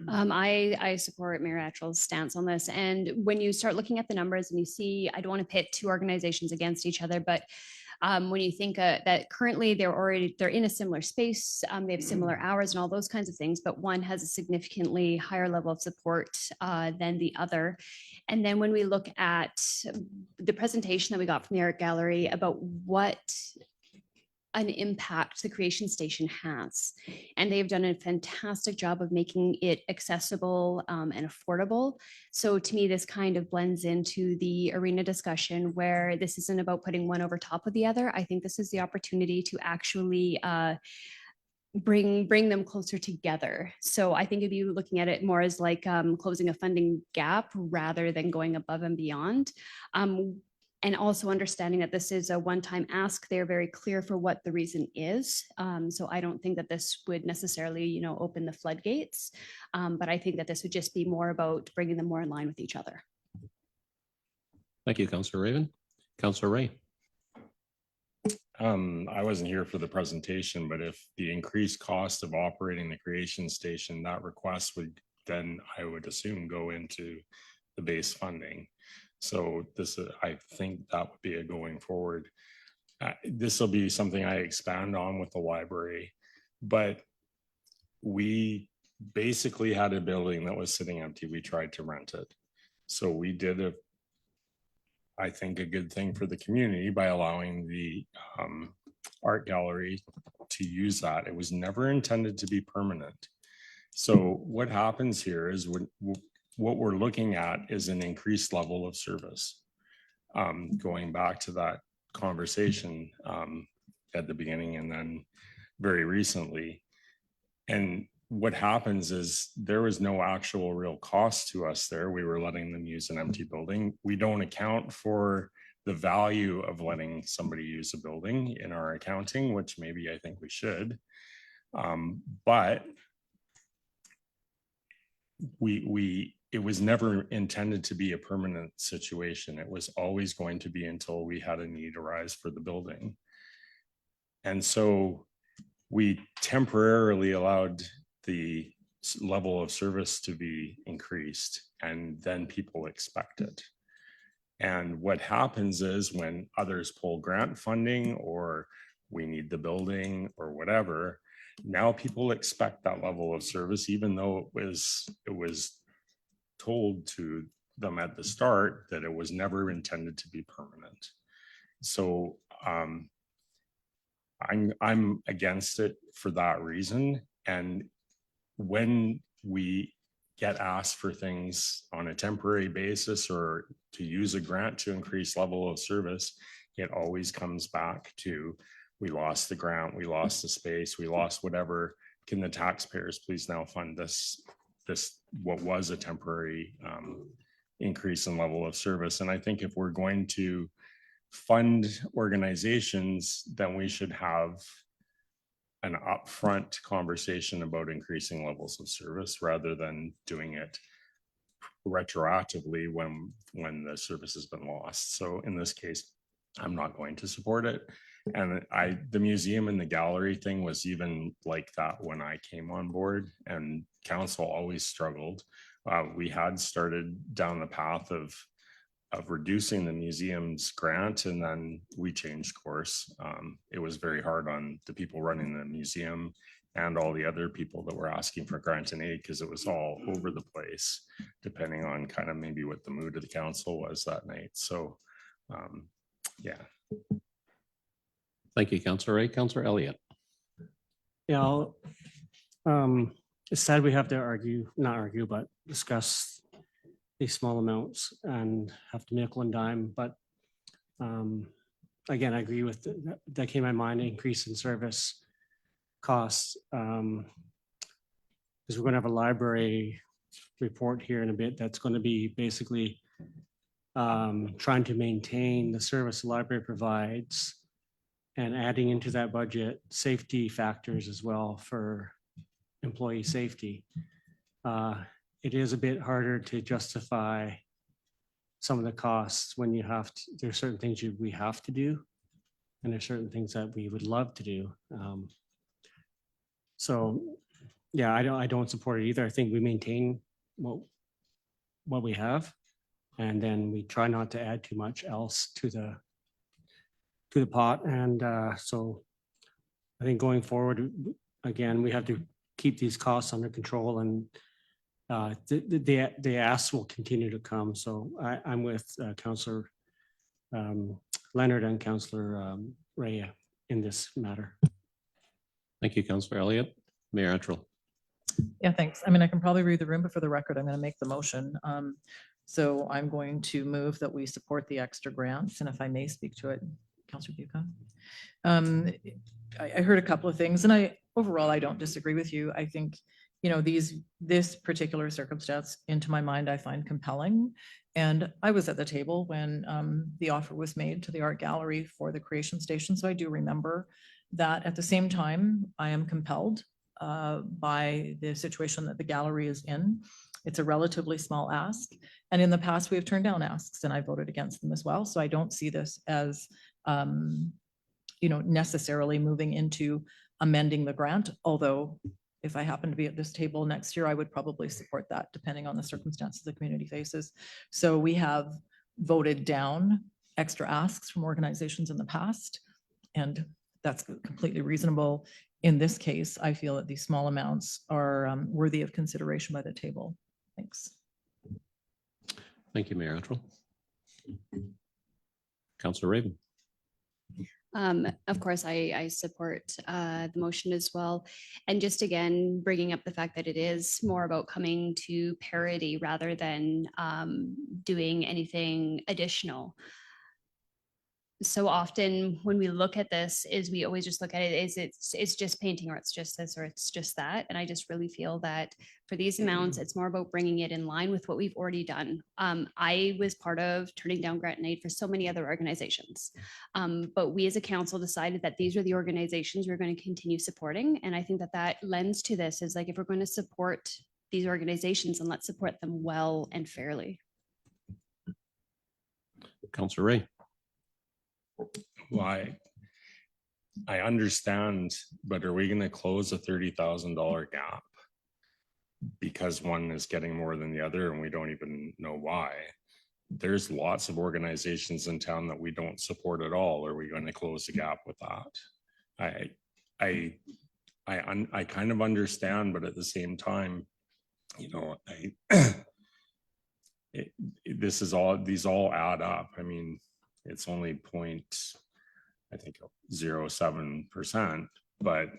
I support Mayor Atchell's stance on this. And when you start looking at the numbers and you see, I don't want to pit two organizations against each other, but when you think that currently they're in a similar space, they have similar hours and all those kinds of things, but one has a significantly higher level of support than the other. And then when we look at the presentation that we got from the art gallery about what an impact the Creation Station has. And they've done a fantastic job of making it accessible and affordable. So to me, this kind of blends into the arena discussion where this isn't about putting one over top of the other. I think this is the opportunity to actually bring them closer together. So I think if you looking at it more as like closing a funding gap rather than going above and beyond. And also understanding that this is a one-time ask, they're very clear for what the reason is. So I don't think that this would necessarily, you know, open the floodgates. But I think that this would just be more about bringing them more in line with each other. Thank you, Councillor Raven. Councillor Ray. I wasn't here for the presentation, but if the increased cost of operating the Creation Station, that request would then, I would assume, go into the base funding. So this, I think that would be a going forward. This will be something I expand on with the library, but we basically had a building that was sitting empty. We tried to rent it. So we did I think, a good thing for the community by allowing the art gallery to use that. It was never intended to be permanent. So what happens here is what we're looking at is an increased level of service. Going back to that conversation at the beginning and then very recently. And what happens is there was no actual real cost to us there. We were letting them use an empty building. We don't account for the value of letting somebody use a building in our accounting, which maybe I think we should. But it was never intended to be a permanent situation. It was always going to be until we had a need arise for the building. And so we temporarily allowed the level of service to be increased, and then people expect it. And what happens is when others pull grant funding or we need the building or whatever, now people expect that level of service, even though it was told to them at the start that it was never intended to be permanent. So I'm against it for that reason. And when we get asked for things on a temporary basis or to use a grant to increase level of service, it always comes back to, we lost the grant, we lost the space, we lost whatever. Can the taxpayers please now fund this what was a temporary increase in level of service? And I think if we're going to fund organizations, then we should have an upfront conversation about increasing levels of service rather than doing it retroactively when the service has been lost. So in this case, I'm not going to support it. And the museum and the gallery thing was even like that when I came on board, and council always struggled. We had started down the path of reducing the museum's grant, and then we changed course. It was very hard on the people running the museum and all the other people that were asking for grant and aid, because it was all over the place, depending on kind of maybe what the mood of the council was that night. So, yeah. Thank you, Councillor Ray. Councillor Elliott. Yeah, it's sad we have to not argue, but discuss these small amounts and have to nickel and dime. But again, I agree with that came to my mind, increase in service costs. Because we're going to have a library report here in a bit that's going to be basically trying to maintain the service the library provides and adding into that budget safety factors as well for employee safety. It is a bit harder to justify some of the costs when you have to, there are certain things we have to do, and there's certain things that we would love to do. So, yeah, I don't support it either. I think we maintain what we have, and then we try not to add too much else to the pot. And so I think going forward, again, we have to keep these costs under control, and the asks will continue to come. So I'm with Councillor Leonard and Councillor Rea in this matter. Thank you, Councillor Elliott. Mayor Attrell. Yeah, thanks. I mean, I can probably read the room, but for the record, I'm going to make the motion. So I'm going to move that we support the extra grants, and if I may speak to it, Councillor Bucca. I heard a couple of things, and overall, I don't disagree with you. I think, you know, this particular circumstance, into my mind, I find compelling. And I was at the table when the offer was made to the art gallery for the creation station. So I do remember that. At the same time, I am compelled by the situation that the gallery is in. It's a relatively small ask. And in the past, we have turned down asks, and I voted against them as well. So I don't see this as, you know, necessarily moving into amending the grant, although if I happen to be at this table next year, I would probably support that, depending on the circumstances the community faces. So we have voted down extra asks from organizations in the past, and that's completely reasonable. In this case, I feel that these small amounts are worthy of consideration by the table. Thanks. Thank you, Mayor Attrell. Councillor Raven. Of course, I support the motion as well. And just again, bringing up the fact that it is more about coming to parity rather than doing anything additional. So often when we look at this, is we always just look at it as it's just painting, or it's just this, or it's just that. And I just really feel that for these amounts, it's more about bringing it in line with what we've already done. I was part of turning down grant and aid for so many other organizations. But we as a council decided that these are the organizations we're going to continue supporting. And I think that that lends to this is like, if we're going to support these organizations, and let's support them well and fairly. Councillor Ray. Well, I understand, but are we going to close a $30,000 gap because one is getting more than the other and we don't even know why? There's lots of organizations in town that we don't support at all. Are we going to close the gap with that? I kind of understand, but at the same time, you know, these all add up. I mean, it's only 0.07%, but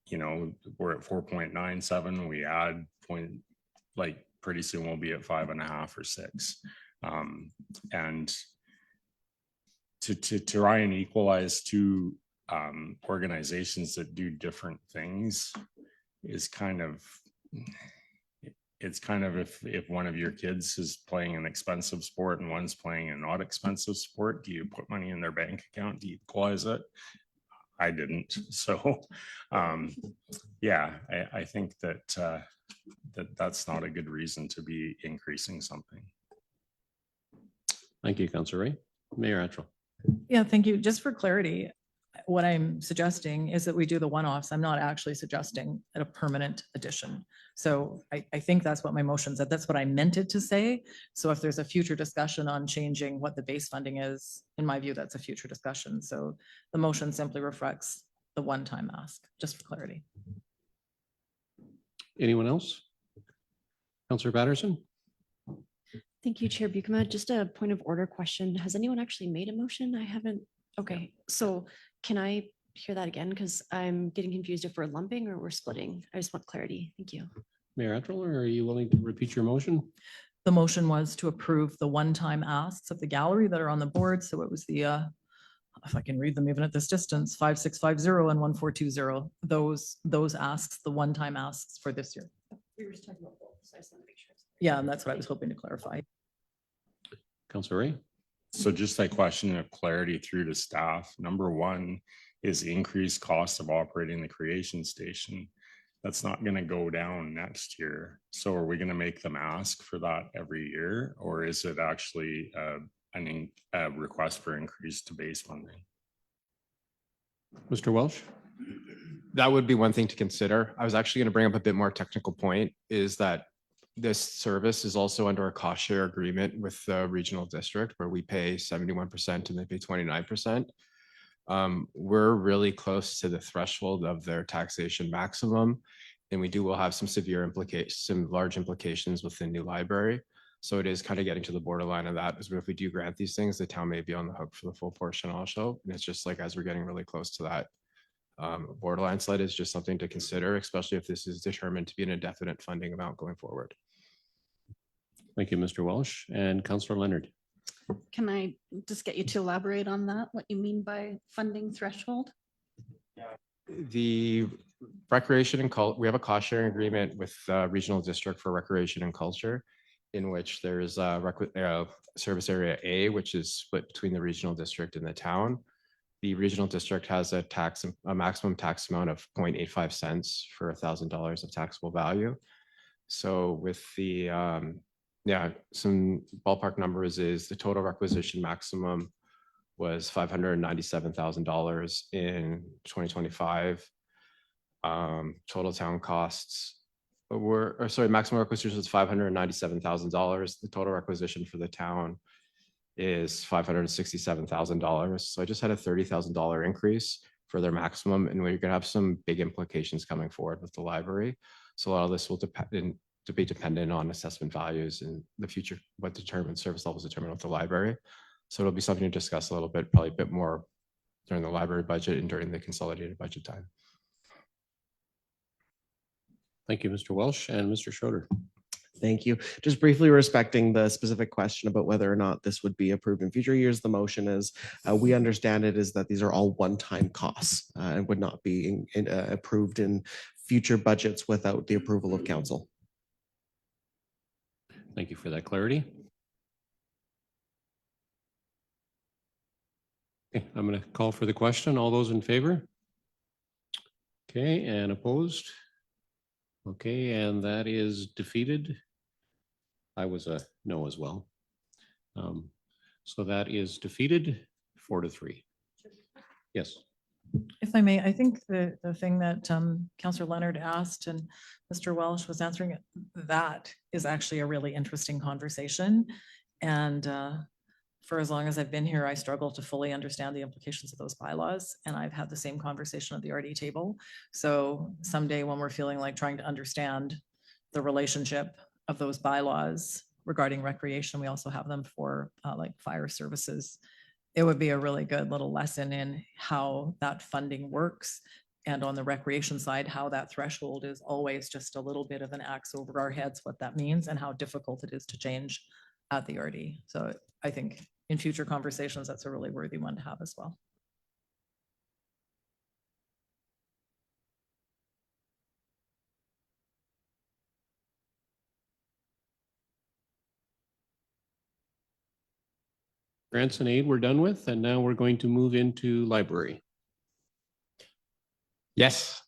you know, we're at 4.97. We add pretty soon we'll be at 5.5 or 6. And to try and equalize two organizations that do different things is kind of, it's kind of if one of your kids is playing an expensive sport and one's playing a not expensive sport, do you put money in their bank account to equalize it? I didn't. So yeah, I think that that's not a good reason to be increasing something. Thank you, Councillor Ray. Mayor Attrell. Yeah, thank you. Just for clarity, what I'm suggesting is that we do the one-offs. I'm not actually suggesting a permanent addition. So I think that's what my motion said. That's what I meant it to say. So if there's a future discussion on changing what the base funding is, in my view, that's a future discussion. So the motion simply reflects the one-time ask, just for clarity. Anyone else? Councillor Patterson. Thank you, Chair Buchema. Just a point of order question. Has anyone actually made a motion? I haven't. Okay, so can I hear that again? Because I'm getting confused if we're lumping or we're splitting. I just want clarity. Thank you. Mayor Attrell, are you willing to repeat your motion? The motion was to approve the one-time asks of the gallery that are on the board. So it was the, if I can read them even at this distance, 5650 and 1420. Those asks, the one-time asks for this year. We were just talking about both, so I just want to make sure. Yeah, and that's what I was hoping to clarify. Councillor Ray. So just a question of clarity through to staff. Number one is increased cost of operating the creation station. that's not gonna go down next year. So are we gonna make them ask for that every year? Or is it actually a request for increase to base funding? Mr. Welsh? That would be one thing to consider. I was actually going to bring up a bit more technical point is that this service is also under a cost share agreement with the regional district where we pay 71% and they pay 29%. We're really close to the threshold of their taxation maximum. And we will have some severe implications, some large implications with the new library. So it is kind of getting to the borderline of that. Is if we do grant these things, the town may be on the hook for the full portion also. And it's just like, as we're getting really close to that borderline slide is just something to consider, especially if this is determined to be an indefinite funding amount going forward. Thank you, Mr. Welsh. And Councillor Leonard. Can I just get you to elaborate on that? What you mean by funding threshold? The recreation and we have a cost sharing agreement with regional district for recreation and culture, in which there's service area A, which is split between the regional district and the town. The regional district has a maximum tax amount of 0.85 cents for $1,000 of taxable value. So with the some ballpark numbers is the total requisition maximum was $597,000 in 2025. Total town costs maximum requisition was $597,000. The total requisition for the town is $567,000. So I just had a $30,000 increase for their maximum, and we're gonna have some big implications coming forward with the library. So a lot of this will be dependent on assessment values in the future, what determines service levels determined with the library. So it'll be something to discuss a little bit, probably a bit more during the library budget and during the consolidated budget time. Thank you, Mr. Welsh and Mr. Schroeder. Thank you. Just briefly respecting the specific question about whether or not this would be approved in future years, the motion is, we understand it is that these are all one-time costs and would not be approved in future budgets without the approval of council. Thank you for that clarity. Okay, I'm going to call for the question. All those in favor? Okay, and opposed? Okay, and that is defeated. I was a no as well. So that is defeated 4-3. Yes. If I may, I think the thing that Councillor Leonard asked and Mr. Welsh was answering it, that is actually a really interesting conversation. And for as long as I've been here, I struggle to fully understand the implications of those bylaws. And I've had the same conversation at the RD table. So someday when we're feeling like trying to understand the relationship of those bylaws regarding recreation, we also have them for like fire services. It would be a really good little lesson in how that funding works. And on the recreation side, how that threshold is always just a little bit of an axe over our heads, what that means and how difficult it is to change at the RD. So I think in future conversations, that's a really worthy one to have as well. Grants and aid we're done with, and now we're going to move into library. Yes.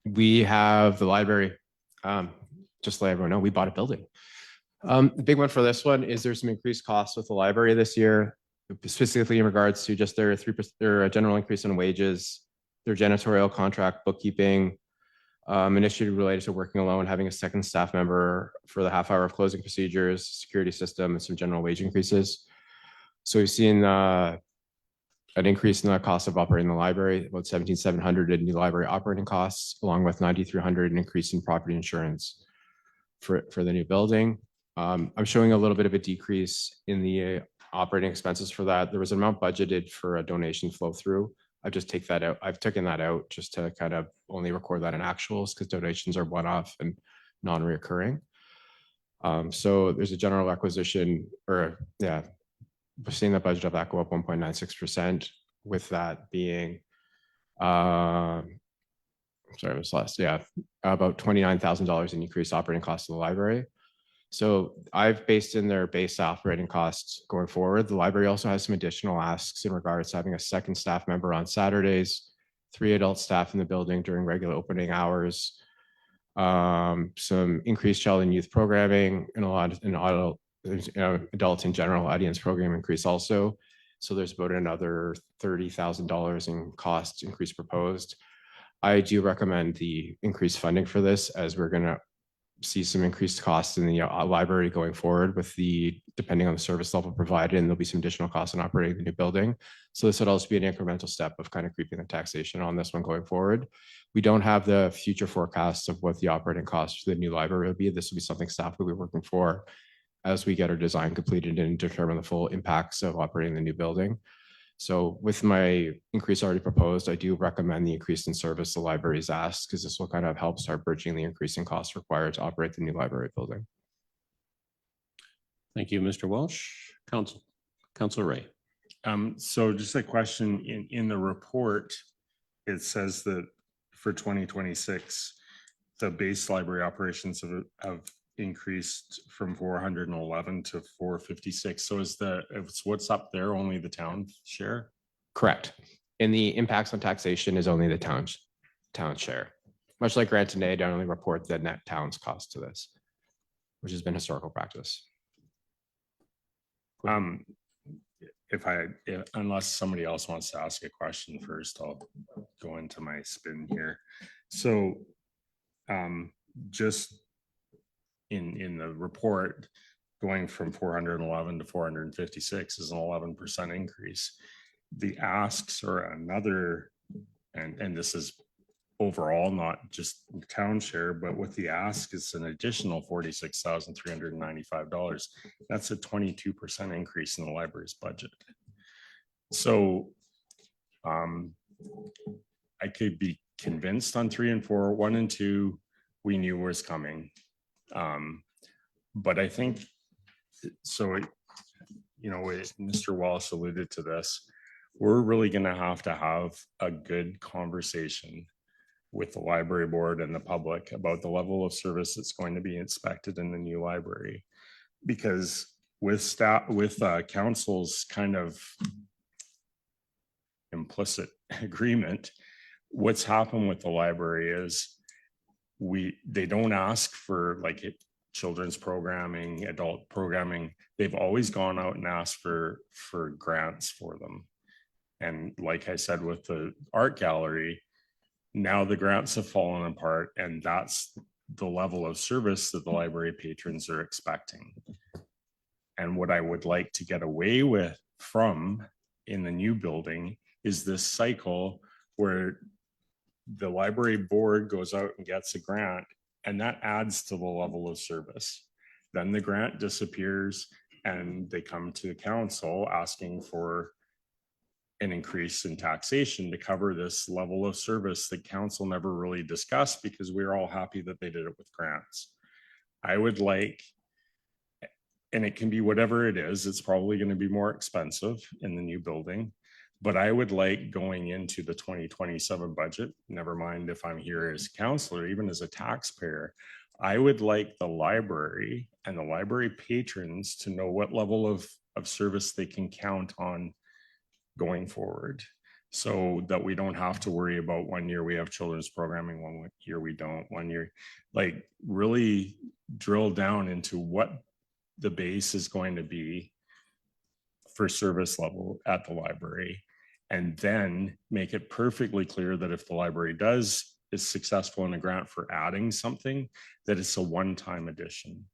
We have the library. Just to let everyone know, we bought a building. The big one for this one is there's some increased costs with the library this year, specifically in regards to just their general increase in wages, their janitorial contract, bookkeeping, initiative related to working alone, having a second staff member for the half hour of closing procedures, security system, and some general wage increases. So we've seen an increase in the cost of operating the library, about $17,700 in new library operating costs, along with $9,300 an increase in property insurance for the new building. I'm showing a little bit of a decrease in the operating expenses for that. There was an amount budgeted for a donation flow through. I've just taken that out. I've taken that out just to kind of only record that in actuals because donations are one-off and non-reoccurring. So there's a general acquisition we're seeing the budget of that go up 1.96%, with that being about $29,000 in increased operating costs of the library. So I've based in their base operating costs going forward. The library also has some additional asks in regards to having a second staff member on Saturdays, 3 adult staff in the building during regular opening hours, some increased child and youth programming, and a lot in adult and general audience program increase also. So there's about another $30,000 in cost increase proposed. I do recommend the increased funding for this, as we're going to see some increased costs in the library going forward with depending on the service level provided, and there'll be some additional costs in operating the new building. So this would also be an incremental step of kind of creeping the taxation on this one going forward. We don't have the future forecasts of what the operating costs for the new library will be. This will be something staff will be working for as we get our design completed and determine the full impacts of operating the new building. So with my increase already proposed, I do recommend the increase in service the library is asked, because this will kind of help start bridging the increasing costs required to operate the new library building. Thank you, Mr. Welsh. Councilor Ray. So just a question in the report, it says that for 2026, the base library operations have increased from 411 to 456. So what's up there only the town share? Correct. And the impacts on taxation is only the town share. Much like Grant and Nate, I only report the net town's cost to this, which has been historical practice. Unless somebody else wants to ask a question first, I'll go into my spin here. So just in the report, going from 411 to 456 is an 11% increase. The asks are another, and this is overall, not just town share, but with the ask is an additional $46,395. That's a 22% increase in the library's budget. So I could be convinced on 3 and 4, 1 and 2, we knew was coming. But I think, so, Mr. Wallace alluded to this, we're really going to have a good conversation with the library board and the public about the level of service that's going to be inspected in the new library. Because with council's kind of implicit agreement, what's happened with the library is they don't ask for children's programming, adult programming. They've always gone out and asked for grants for them. And like I said, with the art gallery, now the grants have fallen apart, and that's the level of service that the library patrons are expecting. And what I would like to get away from in the new building is this cycle where the library board goes out and gets a grant, and that adds to the level of service. Then the grant disappears and they come to the council asking for an increase in taxation to cover this level of service that council never really discussed, because we were all happy that they did it with grants. I would like, and it can be whatever it is, it's probably going to be more expensive in the new building, but I would like, going into the 2027 budget, never mind if I'm here as a counselor, even as a taxpayer, I would like the library and the library patrons to know what level of service they can count on going forward, so that we don't have to worry about 1 year we have children's programming, 1 year we don't, 1 year, really drill down into what the base is going to be for service level at the library, and then make it perfectly clear that if the library is successful in a grant for adding something, that it's a one-time addition.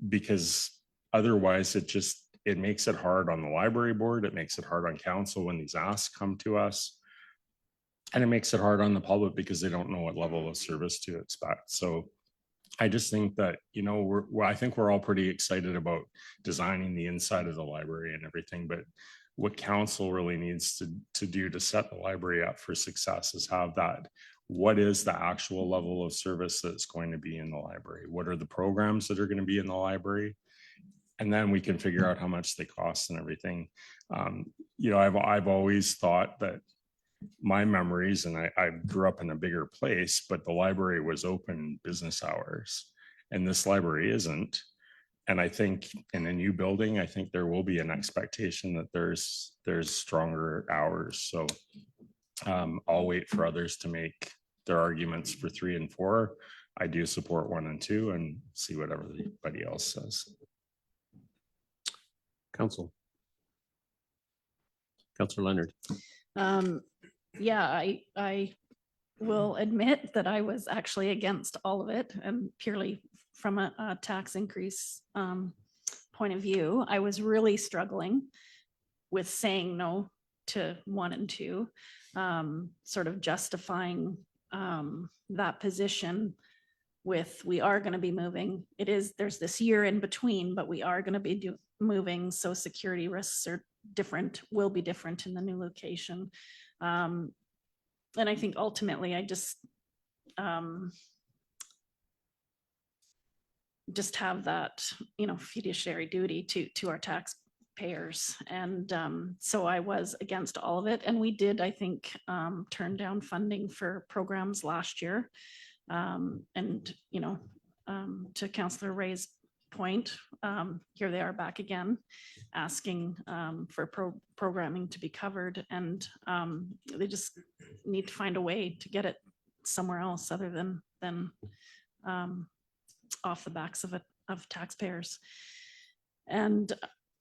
Because otherwise it makes it hard on the library board, it makes it hard on council when these asks come to us, and it makes it hard on the public because they don't know what level of service to expect. So I just think that, I think we're all pretty excited about designing the inside of the library and everything, but what council really needs to do to set the library up for success is have that. What is the actual level of service that's going to be in the library? What are the programs that are going to be in the library? And then we can figure out how much they cost and everything. I've always thought that my memories, and I grew up in a bigger place, but the library was open business hours, and this library isn't. And I think in a new building, I think there will be an expectation that there's stronger hours. So I'll wait for others to make their arguments for 3 and 4. I do support 1 and 2 and see what everybody else says. Council. Councillor Leonard. Yeah, I will admit that I was actually against all of it and purely from a tax increase point of view. I was really struggling with saying no to 1 and 2, sort of justifying that position with, we are going to be moving. There's this year in between, but we are going to be moving. So security risks are different, will be different in the new location. And I think ultimately I just have that, fiduciary duty to our taxpayers. And so I was against all of it. And we did, I think, turn down funding for programs last year. And, to Councillor Ray's point, here they are back again, asking for programming to be covered. And they just need to find a way to get it somewhere else other than off the backs of taxpayers.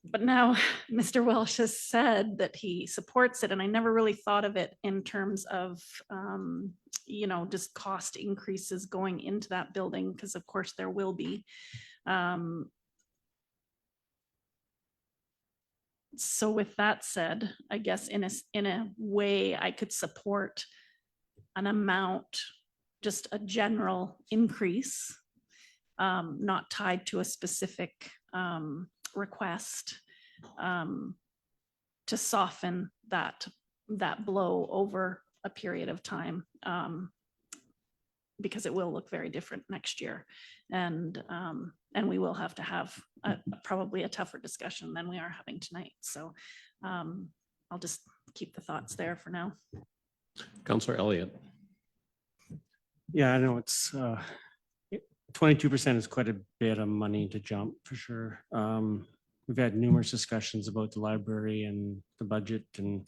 But now Mr. Welsh has said that he supports it, and I never really thought of it in terms of, just cost increases going into that building, because of course there will be. So with that said, I guess in a way I could support an amount, just a general increase, not tied to a specific request, to soften that blow over a period of time, because it will look very different next year, and we will have to have probably a tougher discussion than we are having tonight. So I'll just keep the thoughts there for now. Councillor Elliott. Yeah, I know it's 22% is quite a bit of money to jump for sure. We've had numerous discussions about the library and the budget, and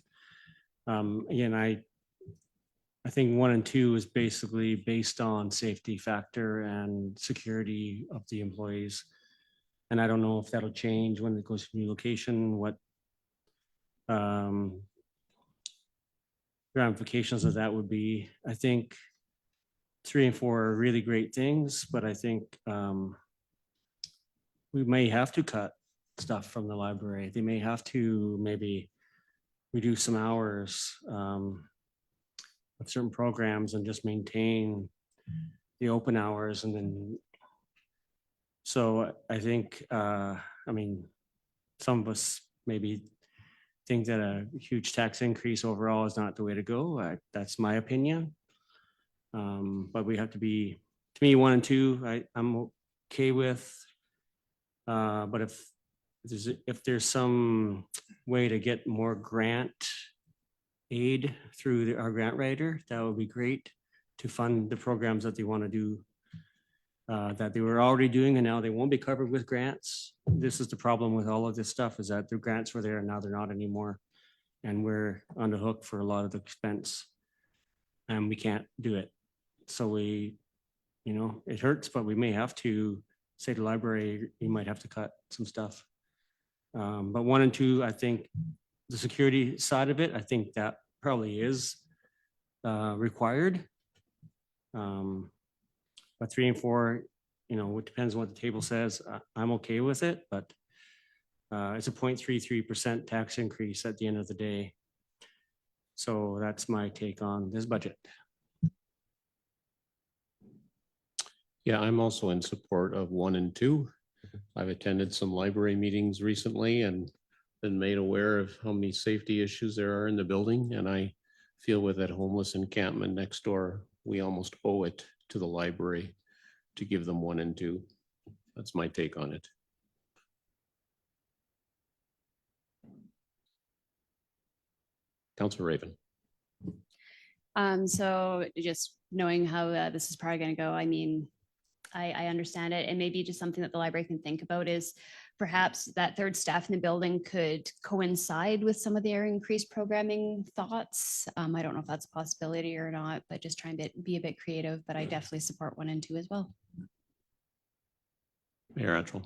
again, I think 1 and 2 is basically based on safety factor and security of the employees. And I don't know if that'll change when it goes to new location, what ramifications of that would be. I think 3 and 4 are really great things, but I think we may have to cut stuff from the library. They may have to maybe reduce some hours of certain programs and just maintain the open hours. And then, so I think, some of us maybe think that a huge tax increase overall is not the way to go. That's my opinion. But we have to be, to me, 1 and 2, I'm okay with. But if there's some way to get more grant aid through our grant writer, that would be great to fund the programs that they want to do, that they were already doing and now they won't be covered with grants. This is the problem with all of this stuff, is that the grants were there and now they're not anymore. And we're on the hook for a lot of the expense and we can't do it. So we, it hurts, but we may have to say to the library, you might have to cut some stuff. But 1 and 2, I think the security side of it, I think that probably is required. But 3 and 4, it depends on what the table says. I'm okay with it, but it's a 0.33% tax increase at the end of the day. So that's my take on this budget. Yeah, I'm also in support of 1 and 2. I've attended some library meetings recently and been made aware of how many safety issues there are in the building. And I feel with that homeless encampment next door, we almost owe it to the library to give them 1 and 2. That's my take on it. Councillor Raven. So just knowing how this is probably going to go, I understand it, and maybe just something that the library can think about is perhaps that third staff in the building could coincide with some of their increased programming thoughts. I don't know if that's a possibility or not, but just trying to be a bit creative, but I definitely support 1 and 2 as well. Mayor Atchell.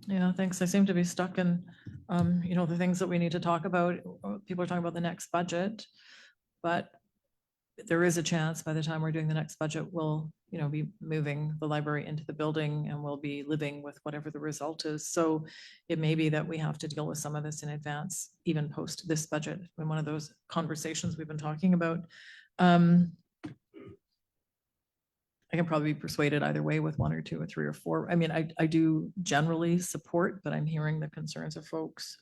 Yeah, thanks. I seem to be stuck in, the things that we need to talk about. People are talking about the next budget, but there is a chance by the time we're doing the next budget, we'll, be moving the library into the building and we'll be living with whatever the result is. So it may be that we have to deal with some of this in advance, even post this budget, in one of those conversations we've been talking about. I can probably be persuaded either way with 1 or 2 or 3 or 4. I mean, I do generally support, but I'm hearing the concerns of folks.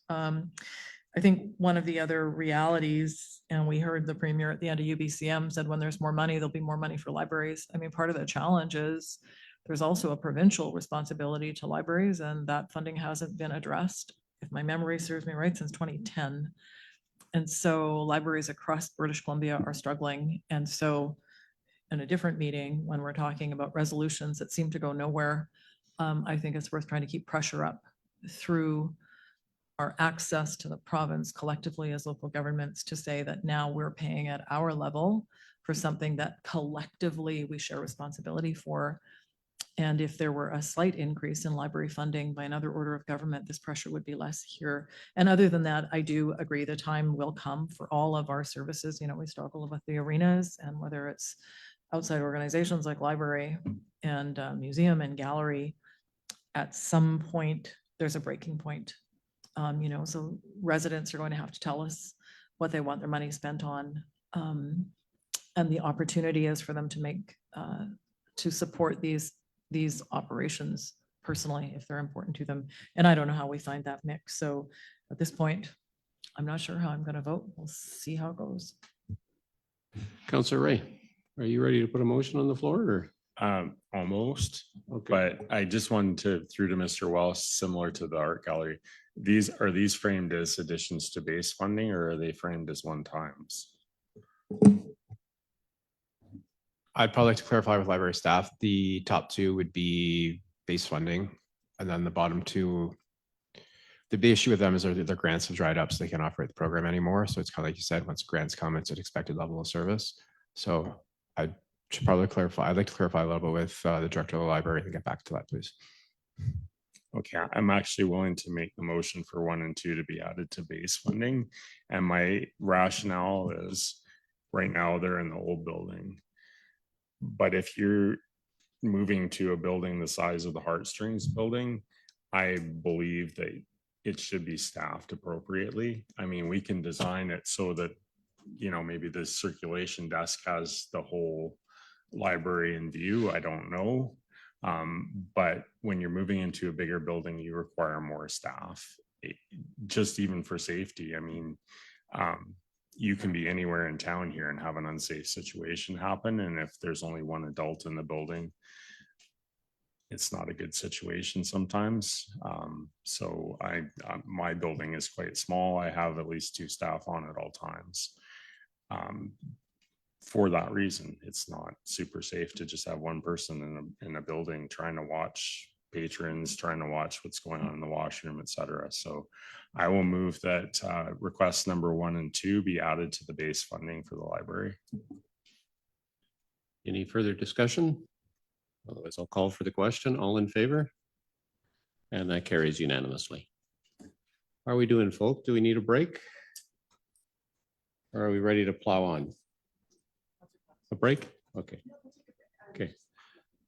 I think one of the other realities, and we heard the premier at the end of UBCM said, when there's more money, there'll be more money for libraries. I mean, part of the challenge is there's also a provincial responsibility to libraries, and that funding hasn't been addressed, if my memory serves me right, since 2010. And so libraries across British Columbia are struggling. And so in a different meeting, when we're talking about resolutions that seem to go nowhere, I think it's worth trying to keep pressure up through our access to the province collectively as local governments to say that now we're paying at our level for something that collectively we share responsibility for. And if there were a slight increase in library funding by another order of government, this pressure would be less here. And other than that, I do agree the time will come for all of our services. We struggle with the arenas, and whether it's outside organizations like library and museum and gallery, at some point, there's a breaking point. So residents are going to have to tell us what they want their money spent on. And the opportunity is for them to make, to support these operations personally, if they're important to them. And I don't know how we find that mix. So at this point, I'm not sure how I'm going to vote. We'll see how it goes. Councillor Ray, are you ready to put a motion on the floor or? Almost, Okay. but I just wanted to, through to Mr. Wells, similar to the art gallery. Are these framed as additions to base funding, or are they framed as one times? I'd probably like to clarify with library staff, the top 2 would be base funding, and then the bottom 2, the big issue with them is their grants have dried up, so they can't operate the program anymore. So it's kind of like you said, once grants come, it's an expected level of service. So I should probably clarify. I'd like to clarify a little bit with the director of the library and get back to that, please. Okay, I'm actually willing to make the motion for 1 and 2 to be added to base funding. And my rationale is right now they're in the old building. But if you're moving to a building the size of the Heartstrings building, I believe that it should be staffed appropriately. I mean, we can design it so that, maybe the circulation desk has the whole library in view. I don't know. But when you're moving into a bigger building, you require more staff, just even for safety. I mean, you can be anywhere in town here and have an unsafe situation happen. And if there's only one adult in the building, it's not a good situation sometimes. So my building is quite small. I have at least 2 staff on at all times. For that reason, it's not super safe to just have one person in a building trying to watch patrons, trying to watch what's going on in the washroom, et cetera. So I will move that request number 1 and 2 be added to the base funding for the library. Any further discussion? Otherwise, I'll call for the question. All in favor? And that carries unanimously. How are we doing, folk? Do we need a break? Or are we ready to plow on? A break? Okay. Okay.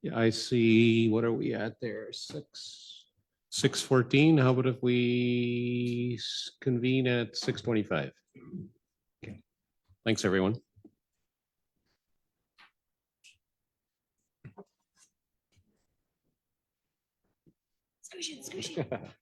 Yeah, I see. What are we at there? 6:14. How about if we convene at 6:25? Okay. Thanks, everyone. Squishy.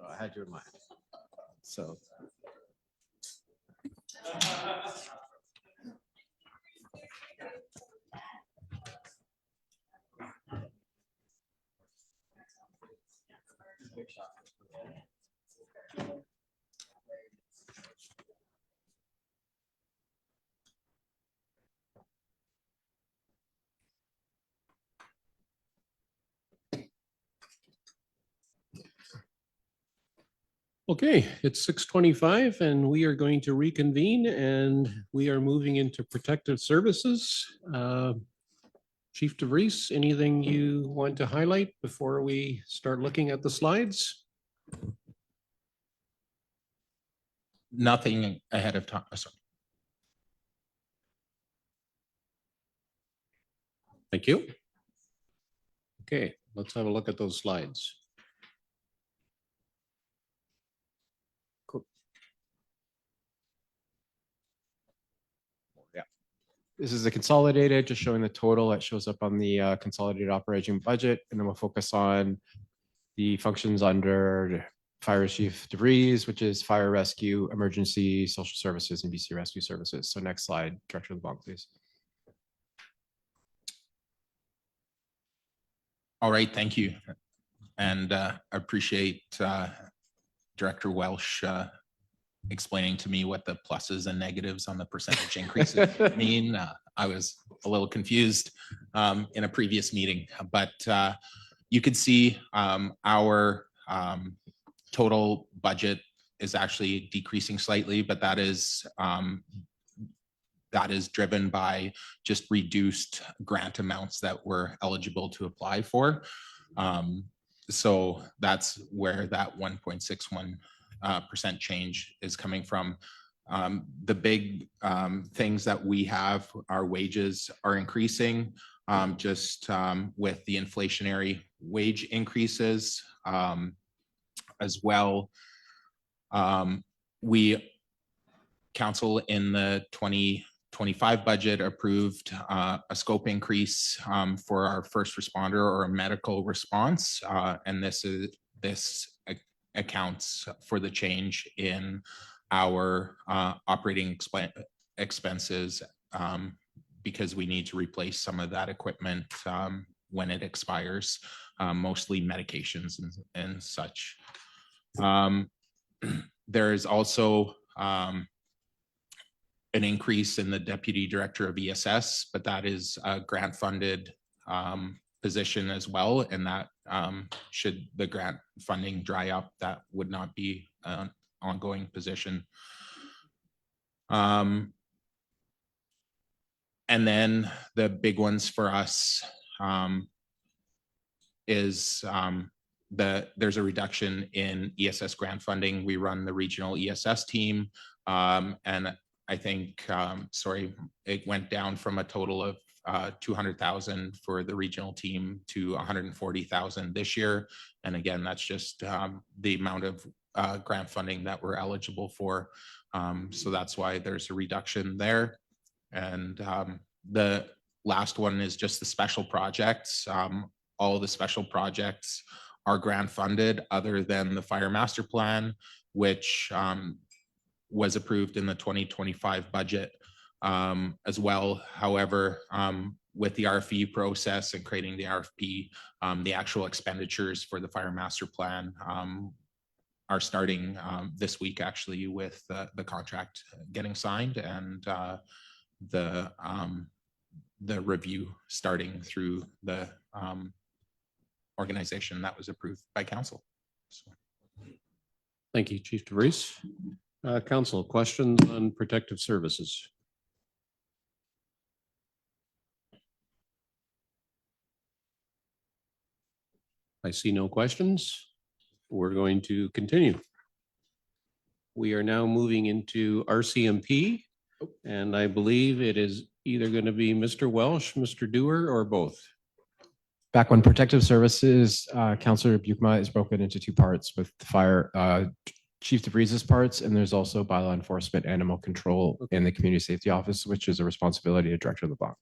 I had you in mind. So. Okay, it's 6:25 and we are going to reconvene and we are moving into protective services. Chief DeVries, anything you want to highlight before we start looking at the slides? Nothing ahead of time. Sorry. Thank you. Okay, let's have a look at those slides. This is a consolidated, just showing the total that shows up on the consolidated operating budget. And then we'll focus on the functions under Fire Chief DeVries, which is fire rescue, emergency, social services, and BC Rescue Services. So next slide, Director LeBlanc, please. All right, thank you. And I appreciate Director Welsh explaining to me what the pluses and negatives on the percentage increases mean. I was a little confused in a previous meeting, but you could see our total budget is actually decreasing slightly, but that is driven by just reduced grant amounts that we're eligible to apply for. So that's where that 1.61% change is coming from. The big things that we have, our wages are increasing just with the inflationary wage increases as well. We council in the 2025 budget approved a scope increase for our first responder or a medical response. And this accounts for the change in our operating expenses because we need to replace some of that equipment when it expires, mostly medications and such. There is also an increase in the Deputy Director of ESS, but that is a grant funded position as well. And that should the grant funding dry up, that would not be an ongoing position. And then the big ones for us is there's a reduction in ESS grant funding. We run the regional ESS team. And I think, it went down from a total of 200,000 for the regional team to 140,000 this year. And again, that's just the amount of grant funding that we're eligible for. So that's why there's a reduction there. And the last one is just the special projects. All the special projects are grant funded other than the Fire Master Plan, which was approved in the 2025 budget as well. However, with the RFP process and creating the RFP, the actual expenditures for the Fire Master Plan are starting this week, actually, with the contract getting signed and the review starting through the organization that was approved by council. So. Thank you, Chief DeVries. Council, questions on protective services? I see no questions. We're going to continue. We are now moving into RCMP, and I believe it is either going to be Mr. Welsh, Mr. Dewar, or both. Back on protective services, Councillor Bukema is broken into two parts with the fire, Chief DeVries's parts, and there's also bylaw enforcement, animal control, and the community safety office, which is a responsibility of Director LeBlanc.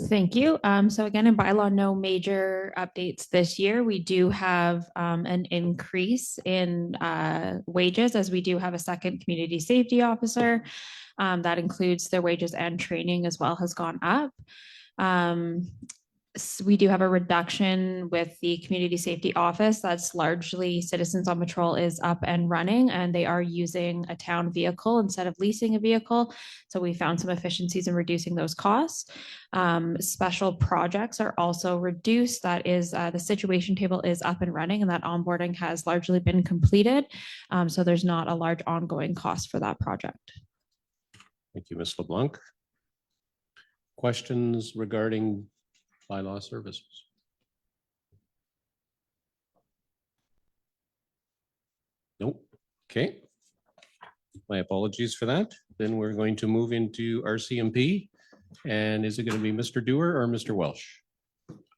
Thank you. So again, in bylaw, no major updates this year. We do have an increase in wages as we do have a second community safety officer. That includes their wages and training as well has gone up. We do have a reduction with the community safety office. That's largely Citizens on Patrol is up and running, and they are using a town vehicle instead of leasing a vehicle. So we found some efficiencies in reducing those costs. Special projects are also reduced. That is the situation table is up and running, and that onboarding has largely been completed. So there's not a large ongoing cost for that project. Thank you, Ms. LeBlanc. Questions regarding bylaw services? Nope. Okay. My apologies for that. Then we're going to move into RCMP. And is it going to be Mr. Dewar or Mr. Welsh?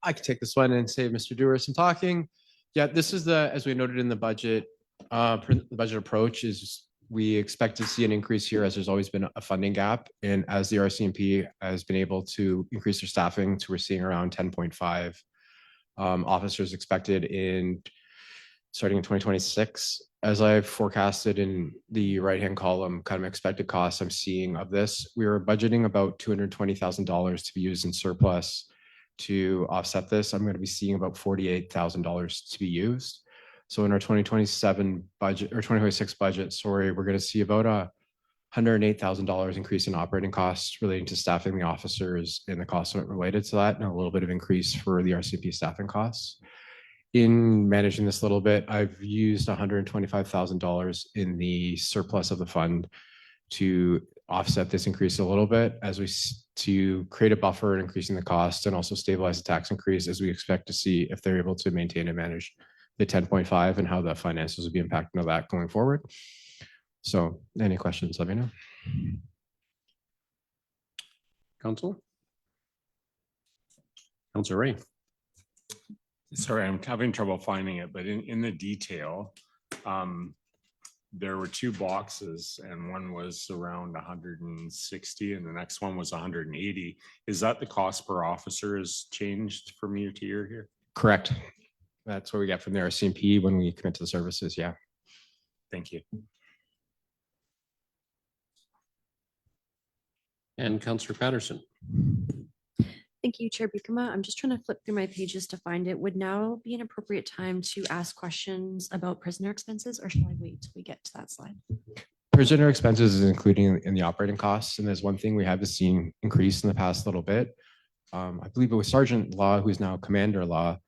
I could take this one and save Mr. Dewar some talking. Yeah, this is as we noted in the budget, the budget approach is we expect to see an increase here as there's always been a funding gap. And as the RCMP has been able to increase their staffing to we're seeing around 10.5 officers expected starting in 2026. As I've forecasted in the right-hand column, kind of expected costs I'm seeing of this, we are budgeting about $220,000 to be used in surplus to offset this. I'm going to be seeing about $48,000 to be used. So in our 2027 budget or 2026 budget, sorry, we're going to see about a $108,000 increase in operating costs relating to staffing the officers and the costs related to that, and a little bit of increase for the RCP staffing costs. In managing this a little bit, I've used $125,000 in the surplus of the fund to offset this increase a little bit to create a buffer and increasing the cost and also stabilize the tax increase as we expect to see if they're able to maintain and manage the 10.5 and how the finances will be impacted on that going forward. So any questions, let me know. Council? Councilor Ray. Sorry, I'm having trouble finding it, but in the detail, there were two boxes and one was around 160 and the next one was 180. Is that the cost per officer has changed from year to year here? Correct. That's what we get from the RCMP when we commit to the services. Yeah. Thank you. And Councillor Patterson. Thank you, Chair Bukema. I'm just trying to flip through my pages to find it. Would now be an appropriate time to ask questions about prisoner expenses, or should I wait till we get to that slide? Prisoner expenses is including in the operating costs. And there's one thing we have seen increase in the past little bit. I believe it was Sergeant Law, who's now Commander Law,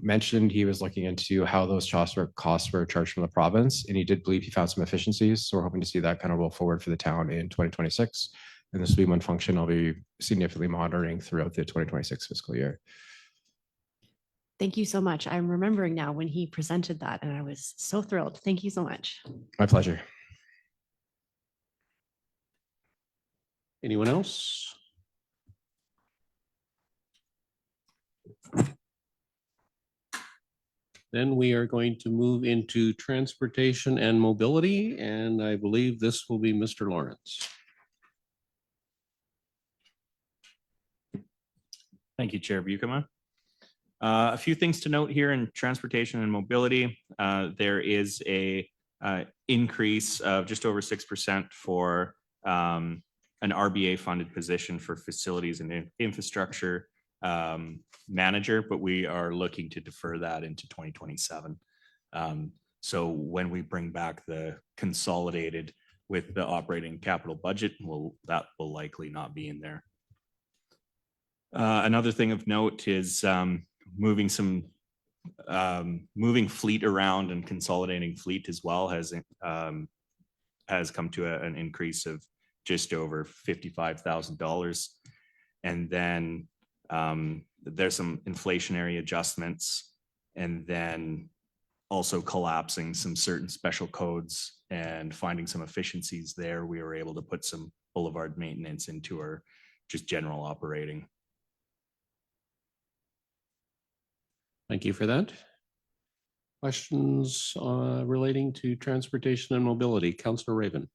mentioned he was looking into how those costs were charged from the province, and he did believe he found some efficiencies. So we're hoping to see that kind of roll forward for the town in 2026. And this will be one function I'll be significantly monitoring throughout the 2026 fiscal year. Thank you so much. I'm remembering now when he presented that, and I was so thrilled. Thank you so much. My pleasure. Anyone else? Then we are going to move into transportation and mobility, and I believe this will be Mr. Lawrence. Thank you, Chair Bukema. A few things to note here in transportation and mobility. There is a increase of just over 6% for an RBA funded position for facilities and infrastructure manager, but we are looking to defer that into 2027. So when we bring back the consolidated with the operating capital budget, that will likely not be in there. Another thing of note is moving fleet around and consolidating fleet as well has come to an increase of just over $55,000. And then there's some inflationary adjustments, and then also collapsing some certain special codes and finding some efficiencies there. We were able to put some boulevard maintenance into our just general operating. Thank you for that. Questions relating to transportation and mobility? Councillor Raven.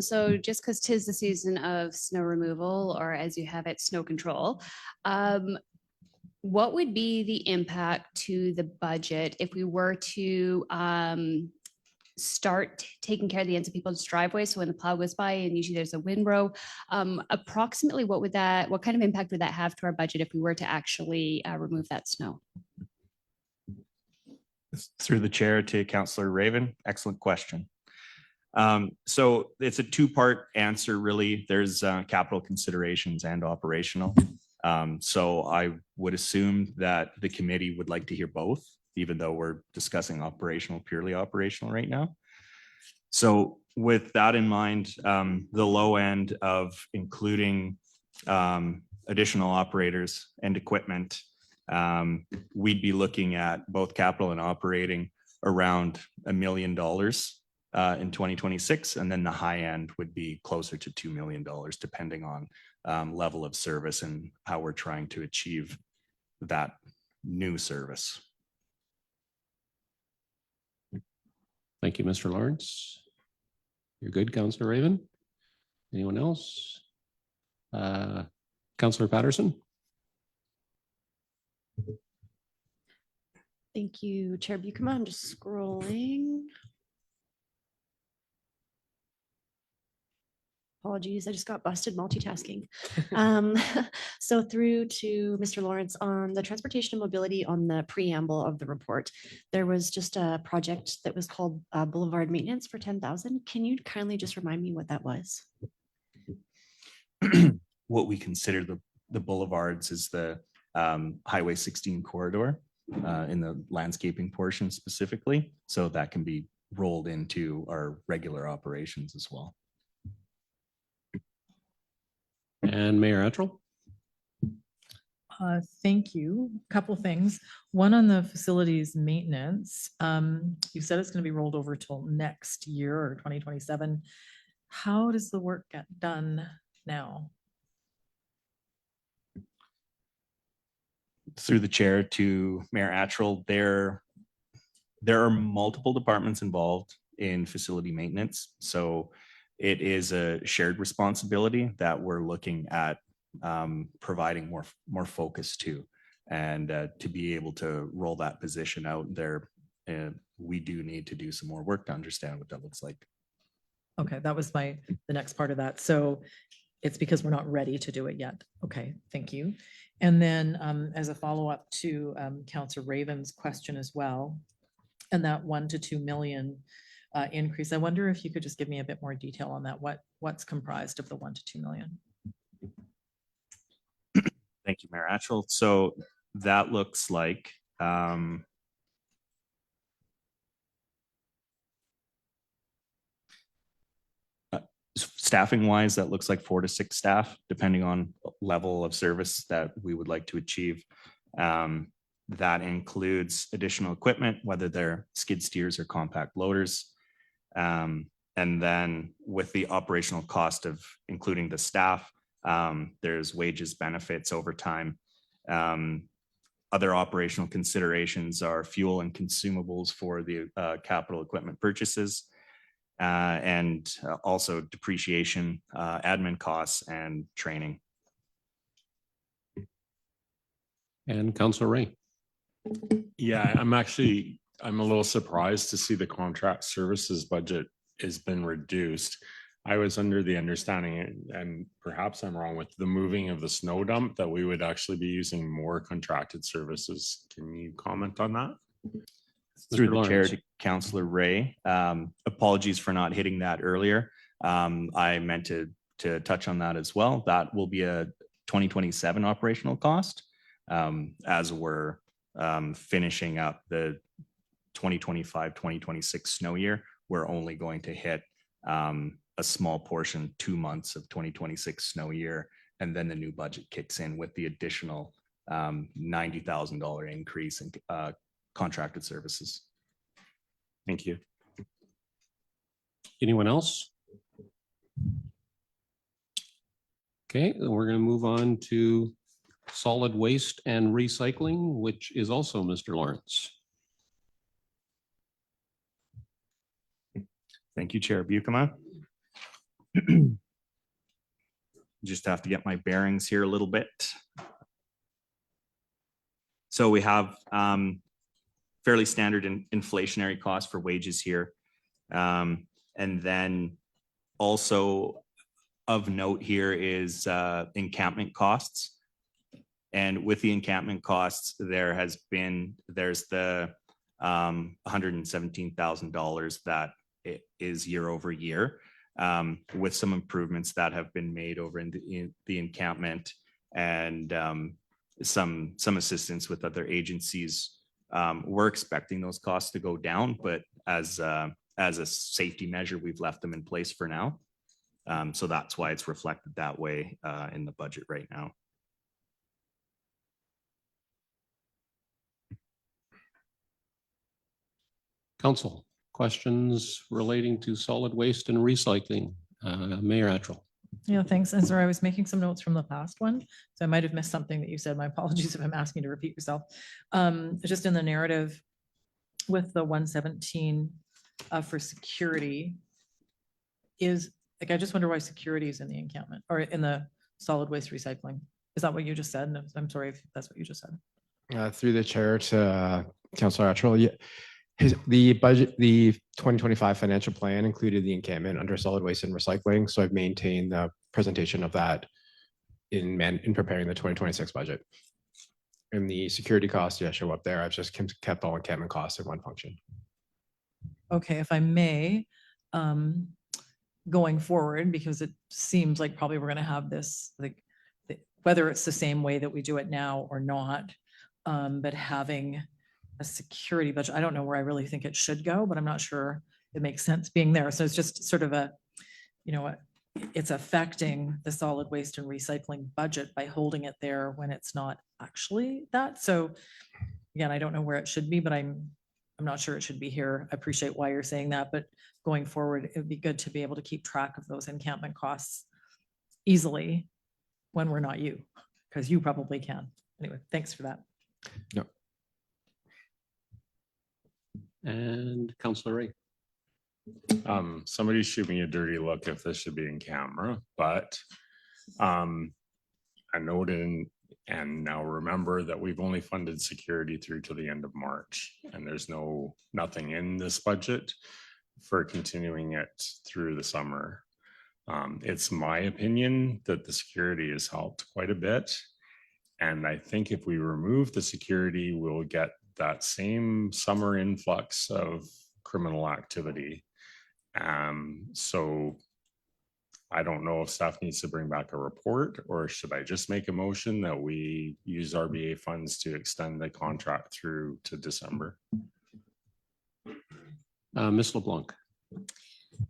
So just because 'tis the season of snow removal, or as you have it, snow control, what would be the impact to the budget if we were to start taking care of the ends of people's driveways? So when the plow goes by and usually there's a windrow, approximately what kind of impact would that have to our budget if we were to actually remove that snow? Through the chair to Councillor Raven, excellent question. So it's a two-part answer, really. There's capital considerations and operational. So I would assume that the committee would like to hear both, even though we're discussing purely operational right now. So with that in mind, the low end of including additional operators and equipment, we'd be looking at both capital and operating around $1 million in 2026. And then the high end would be closer to $2 million, depending on level of service and how we're trying to achieve that new service. Thank you, Mr. Lawrence. You're good, Councillor Raven. Anyone else? Councillor Patterson. Thank you, Chair Buchema. I'm just scrolling. Apologies, I just got busted multitasking. So through to Mr. Lawrence on the transportation and mobility on the preamble of the report, there was just a project that was called Boulevard Maintenance for 10,000. Can you kindly just remind me what that was? What we consider the boulevards is the Highway 16 corridor in the landscaping portion specifically. So that can be rolled into our regular operations as well. And Mayor Ettrell. Thank you. Couple things. One on the facilities maintenance. You said it's going to be rolled over till next year or 2027. How does the work get done now? Through the chair to Mayor Attrell, there are multiple departments involved in facility maintenance. So it is a shared responsibility that we're looking at providing more focus to, and to be able to roll that position out there. We do need to do some more work to understand what that looks like. Okay, that was the next part of that. So it's because we're not ready to do it yet. Okay, thank you. And then as a follow-up to Councillor Raven's question as well, and that 1 to 2 million increase, I wonder if you could just give me a bit more detail on that. What's comprised of the 1 to 2 million? Thank you, Mayor Attrell. So that looks like staffing wise, that looks like 4 to 6 staff, depending on level of service that we would like to achieve. That includes additional equipment, whether they're skid steers or compact loaders. And then with the operational cost of including the staff, there's wages, benefits, overtime. Other operational considerations are fuel and consumables for the capital equipment purchases, and also depreciation, admin costs, and training. And Councillor Ray. Yeah, I'm a little surprised to see the contract services budget has been reduced. I was under the understanding, and perhaps I'm wrong, with the moving of the snow dump, that we would actually be using more contracted services. Can you comment on that? Through the chair to Councillor Ray. Apologies for not hitting that earlier. I meant to touch on that as well. That will be a 2027 operational cost, as we're finishing up the 2025-2026 snow year. We're only going to hit a small portion, 2 months of 2026 snow year, and then the new budget kicks in with the additional $90,000 increase in contracted services. Thank you. Anyone else? Okay, then we're going to move on to solid waste and recycling, which is also Mr. Lawrence. Thank you, Chair Bukema. Just have to get my bearings here a little bit. So we have fairly standard inflationary costs for wages here. And then also of note here is encampment costs. And with the encampment costs, there's the $117,000 that it is year over year, with some improvements that have been made over in the encampment and some assistance with other agencies. We're expecting those costs to go down, but as a safety measure, we've left them in place for now. So that's why it's reflected that way in the budget right now. Council, questions relating to solid waste and recycling? Mayor Attrell. Yeah, thanks. And sorry, I was making some notes from the past one, so I might have missed something that you said. My apologies if I'm asking you to repeat yourself. Just in the narrative with the 117 for security is like, I just wonder why security is in the encampment or in the solid waste recycling. Is that what you just said? No, I'm sorry if that's what you just said. Through the chair to Councillor Attrell, the 2025 financial plan included the encampment under solid waste and recycling. So I've maintained the presentation of that in preparing the 2026 budget. And the security costs, show up there. I've just kept all encampment costs in one function. Okay, if I may, going forward, because it seems like probably we're going to have this, like, whether it's the same way that we do it now or not, but having a security budget, I don't know where I really think it should go, but I'm not sure it makes sense being there. So it's just sort of it's affecting the solid waste and recycling budget by holding it there when it's not actually that. So again, I don't know where it should be, but I'm not sure it should be here. I appreciate why you're saying that, but going forward, it would be good to be able to keep track of those encampment costs easily when we're not you, because you probably can. Anyway, thanks for that. No. And Councillor Ray. Somebody shoot me a dirty look if this should be in camera, but I noted and now remember that we've only funded security through to the end of March, and there's nothing in this budget for continuing it through the summer. It's my opinion that the security has helped quite a bit. And I think if we remove the security, we'll get that same summer influx of criminal activity. So I don't know if staff needs to bring back a report, or should I just make a motion that we use RBA funds to extend the contract through to December? Ms. LeBlanc.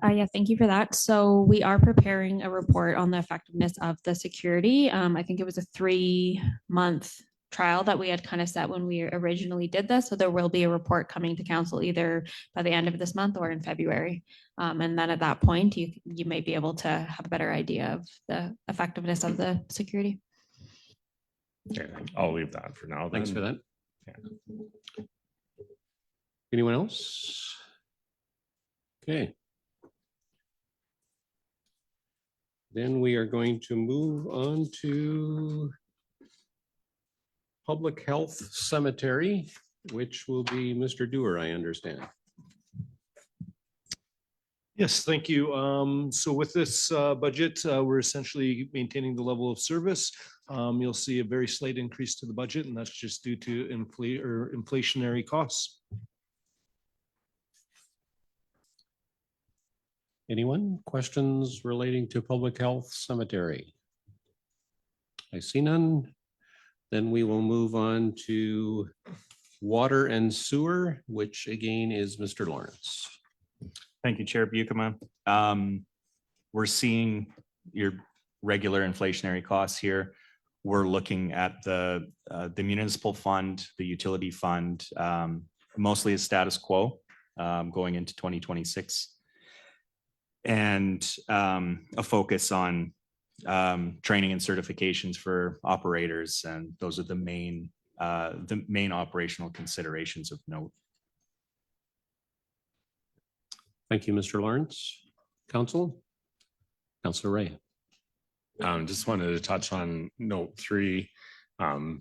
Yeah, thank you for that. So we are preparing a report on the effectiveness of the security. I think it was a 3-month trial that we had kind of set when we originally did this. So there will be a report coming to council either by the end of this month or in February. And then at that point, you may be able to have a better idea of the effectiveness of the security. Okay, I'll leave that for now. Thanks for that. Yeah. Anyone else? Okay. Then we are going to move on to Public Health Cemetery, which will be Mr. Dewar, I understand. Yes, thank you. So with this budget, we're essentially maintaining the level of service. You'll see a very slight increase to the budget, and that's just due to inflationary costs. Anyone? Questions relating to Public Health Cemetery? I see none. Then we will move on to Water and Sewer, which again is Mr. Lawrence. Thank you, Chair Bukema. We're seeing your regular inflationary costs here. We're looking at the municipal fund, the utility fund, mostly as status quo going into 2026. And a focus on training and certifications for operators, and those are the main operational considerations of note. Thank you, Mr. Lawrence. Council? Councillor Ray. Just wanted to touch on note 3,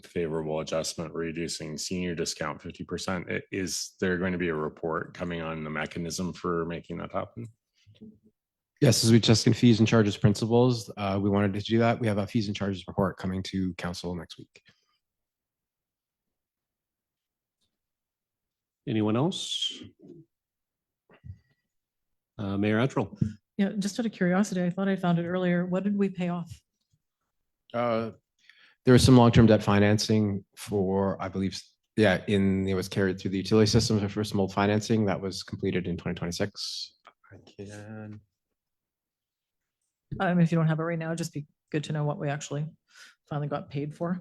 favorable adjustment, reducing senior discount 50%. Is there going to be a report coming on the mechanism for making that happen? Yes, as we just in fees and charges principles, we wanted to do that. We have a fees and charges report coming to council next week. Anyone else? Mayor Attrell. Yeah, just out of curiosity, I thought I found it earlier. What did we pay off? There was some long-term debt financing for, I believe, it was carried through the utility systems for some old financing that was completed in 2026. If you don't have it right now, it'd just be good to know what we actually finally got paid for.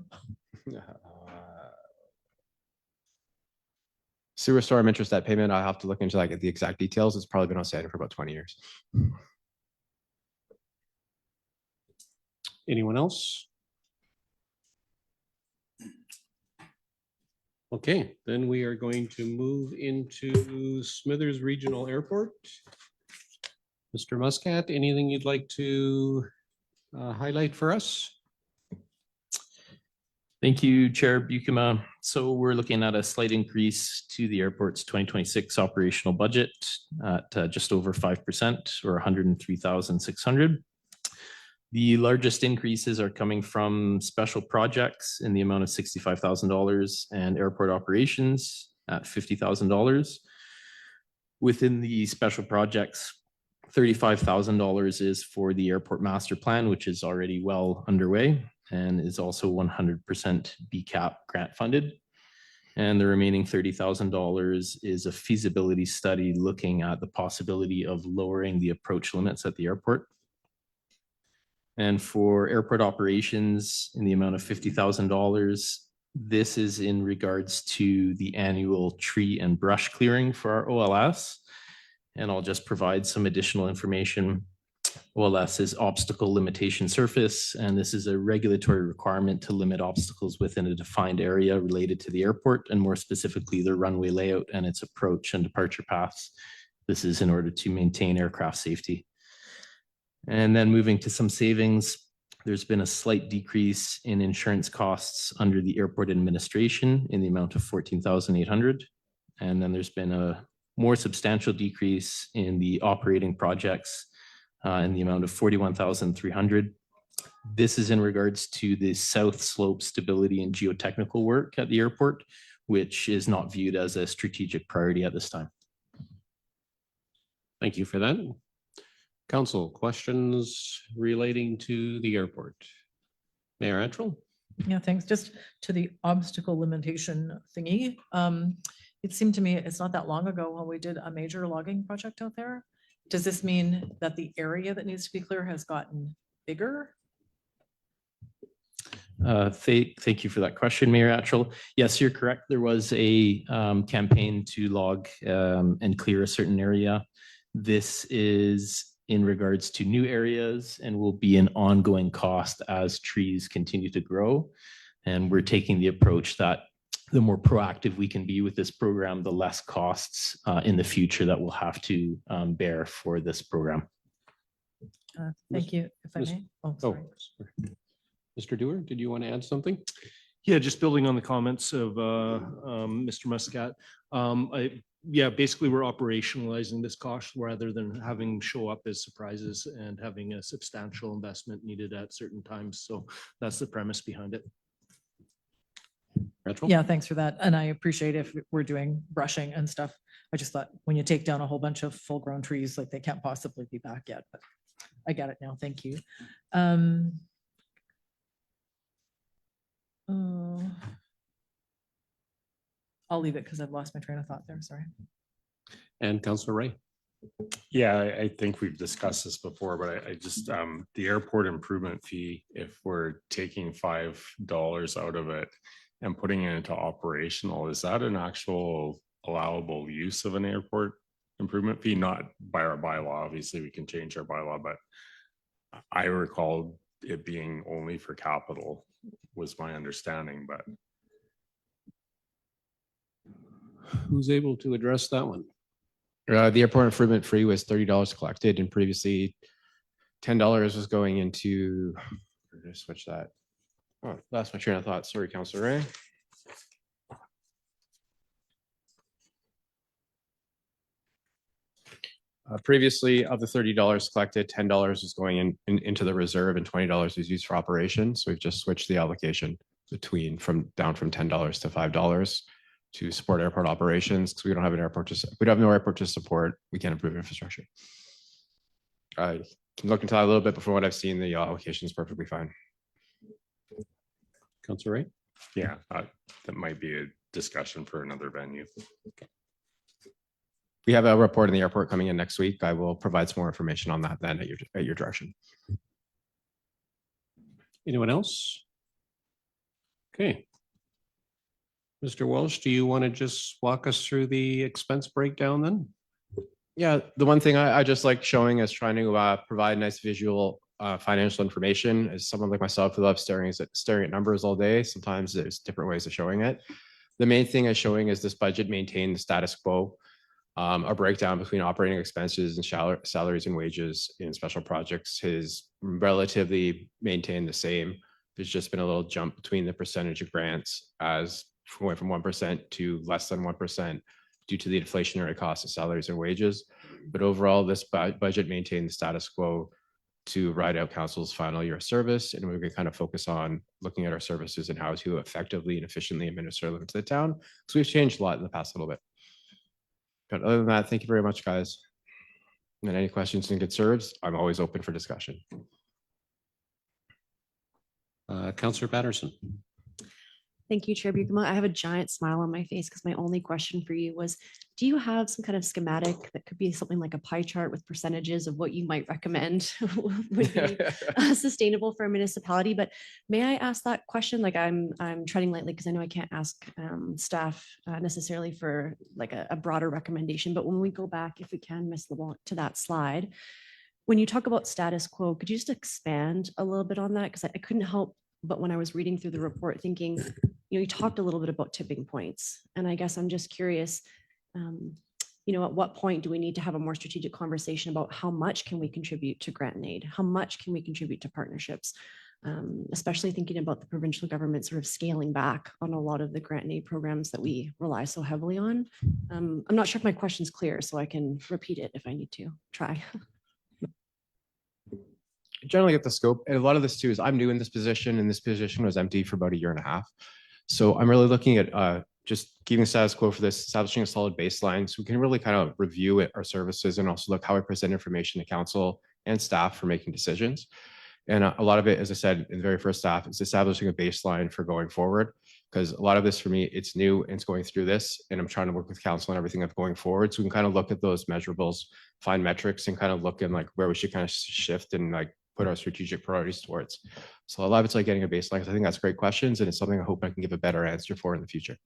Sewer storm interest debt payment, I'll have to look into like the exact details. It's probably been outstanding for about 20 years. Anyone else? Okay, then we are going to move into Smithers Regional Airport. Mr. Muscat, anything you'd like to highlight for us? Thank you, Chair Bukema. So we're looking at a slight increase to the airport's 2026 operational budget at just over 5% or 103,600. The largest increases are coming from special projects in the amount of $65,000 and airport operations at $50,000. Within the special projects, $35,000 is for the airport master plan, which is already well underway and is also 100% BCAP grant funded. And the remaining $30,000 is a feasibility study looking at the possibility of lowering the approach limits at the airport. And for airport operations in the amount of $50,000, this is in regards to the annual tree and brush clearing for our OLS. And I'll just provide some additional information. OLS is obstacle limitation surface, and this is a regulatory requirement to limit obstacles within a defined area related to the airport, and more specifically the runway layout and its approach and departure paths. This is in order to maintain aircraft safety. And then moving to some savings, there's been a slight decrease in insurance costs under the airport administration in the amount of 14,800. And then there's been a more substantial decrease in the operating projects in the amount of 41,300. This is in regards to the south slope stability and geotechnical work at the airport, which is not viewed as a strategic priority at this time. Thank you for that. Council, questions relating to the airport? Mayor Attrell? Yeah, thanks. Just to the obstacle limitation thingy. It seemed to me it's not that long ago when we did a major logging project out there. Does this mean that the area that needs to be clear has gotten bigger? Thank you for that question, Mayor Attrell. Yes, you're correct. There was a campaign to log and clear a certain area. This is in regards to new areas and will be an ongoing cost as trees continue to grow. And we're taking the approach that the more proactive we can be with this program, the less costs in the future that we'll have to bear for this program. Thank you, if I may. Oh, sorry. Mr. Dewar, did you want to add something? Yeah, just building on the comments of Mr. Muscat. Basically we're operationalizing this cost rather than having show up as surprises and having a substantial investment needed at certain times. So that's the premise behind it. Yeah, thanks for that. And I appreciate if we're doing brushing and stuff. I just thought when you take down a whole bunch of full grown trees, like they can't possibly be back yet, but I get it now. Thank you. I'll leave it because I've lost my train of thought there. Sorry. And Councillor Ray. Yeah, I think we've discussed this before, but I just, the airport improvement fee, if we're taking $5 out of it and putting it into operational, is that an actual allowable use of an airport improvement fee? Not by our bylaw, obviously we can change our bylaw, but I recall it being only for capital was my understanding, but Who's able to address that one? The airport improvement fee was $30 collected, and previously $10 was going into, just switch that. Oh, that's my train of thought. Sorry, Councilor Ray. Previously, of the $30 collected, $10 was going into the reserve and $20 was used for operations. So we've just switched the allocation between down from $10 to $5 to support airport operations, because we don't have an airport we don't have no airport to support. We can't improve infrastructure. I can look into that a little bit, but from what I've seen, the allocation is perfectly fine. Councilor Ray? yeah, that might be a discussion for another venue. We have a report in the airport coming in next week. I will provide some more information on that then at your direction. Anyone else? Okay. Mr. Welsh, do you want to just walk us through the expense breakdown then? Yeah, the one thing I just like showing is trying to provide nice visual financial information. As someone like myself who loves staring at numbers all day, sometimes there's different ways of showing it. The main thing is showing is this budget maintained the status quo. A breakdown between operating expenses and salaries and wages in special projects has relatively maintained the same. There's just been a little jump between the percentage of grants as going from 1% to less than 1% due to the inflationary costs of salaries and wages. But overall, this budget maintained the status quo to ride out council's final year of service. And we're going to kind of focus on looking at our services and how to effectively and efficiently administer them to the town. So we've changed a lot in the past little bit. But other than that, thank you very much, guys. And any questions and concerns, I'm always open for discussion. Councilor Patterson. Thank you, Chair Buchema. I have a giant smile on my face because my only question for you was, do you have some kind of schematic that could be something like a pie chart with percentages of what you might recommend would be sustainable for a municipality? But may I ask that question? Like I'm treading lightly because I know I can't ask staff necessarily for like a broader recommendation. But when we go back, if we can, Ms. LeBlanc, to that slide, when you talk about status quo, could you just expand a little bit on that? Because I couldn't help but when I was reading through the report thinking, you talked a little bit about tipping points. And I guess I'm just curious, at what point do we need to have a more strategic conversation about how much can we contribute to grant and aid? How much can we contribute to partnerships? Especially thinking about the provincial government sort of scaling back on a lot of the grant and aid programs that we rely so heavily on. I'm not sure if my question's clear, so I can repeat it if I need to try. Generally get the scope. And a lot of this too is I'm new in this position, and this position was empty for about 1.5 years. So I'm really looking at just keeping status quo for this, establishing a solid baseline so we can really kind of review our services and also look how we present information to council and staff for making decisions. And a lot of it, as I said in the very first staff, is establishing a baseline for going forward. Because a lot of this for me, it's new and it's going through this, and I'm trying to work with council and everything of going forward. So we can kind of look at those measurables, find metrics, and kind of look in like where we should kind of shift and like put our strategic priorities towards. So a lot of it's like getting a baseline. I think that's great questions, and it's something I hope I can give a better answer for in the future.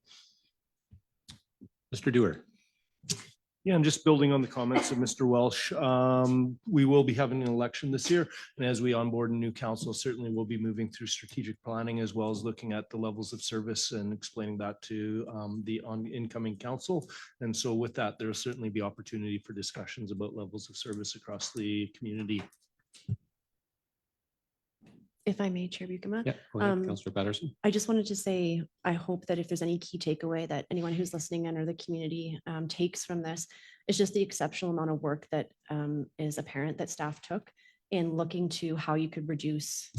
Mr. Dewar. Yeah, and just building on the comments of Mr. Welsh, we will be having an election this year. And as we onboard a new council, certainly we'll be moving through strategic planning as well as looking at the levels of service and explaining that to the incoming council. And so with that, there will certainly be opportunity for discussions about levels of service across the community. If I may, Chair Buchema. Yeah, go ahead, Councilor Patterson. I just wanted to say, I hope that if there's any key takeaway that anyone who's listening in or the community takes from this, it's just the exceptional amount of work that is apparent that staff took in looking to how you could reduce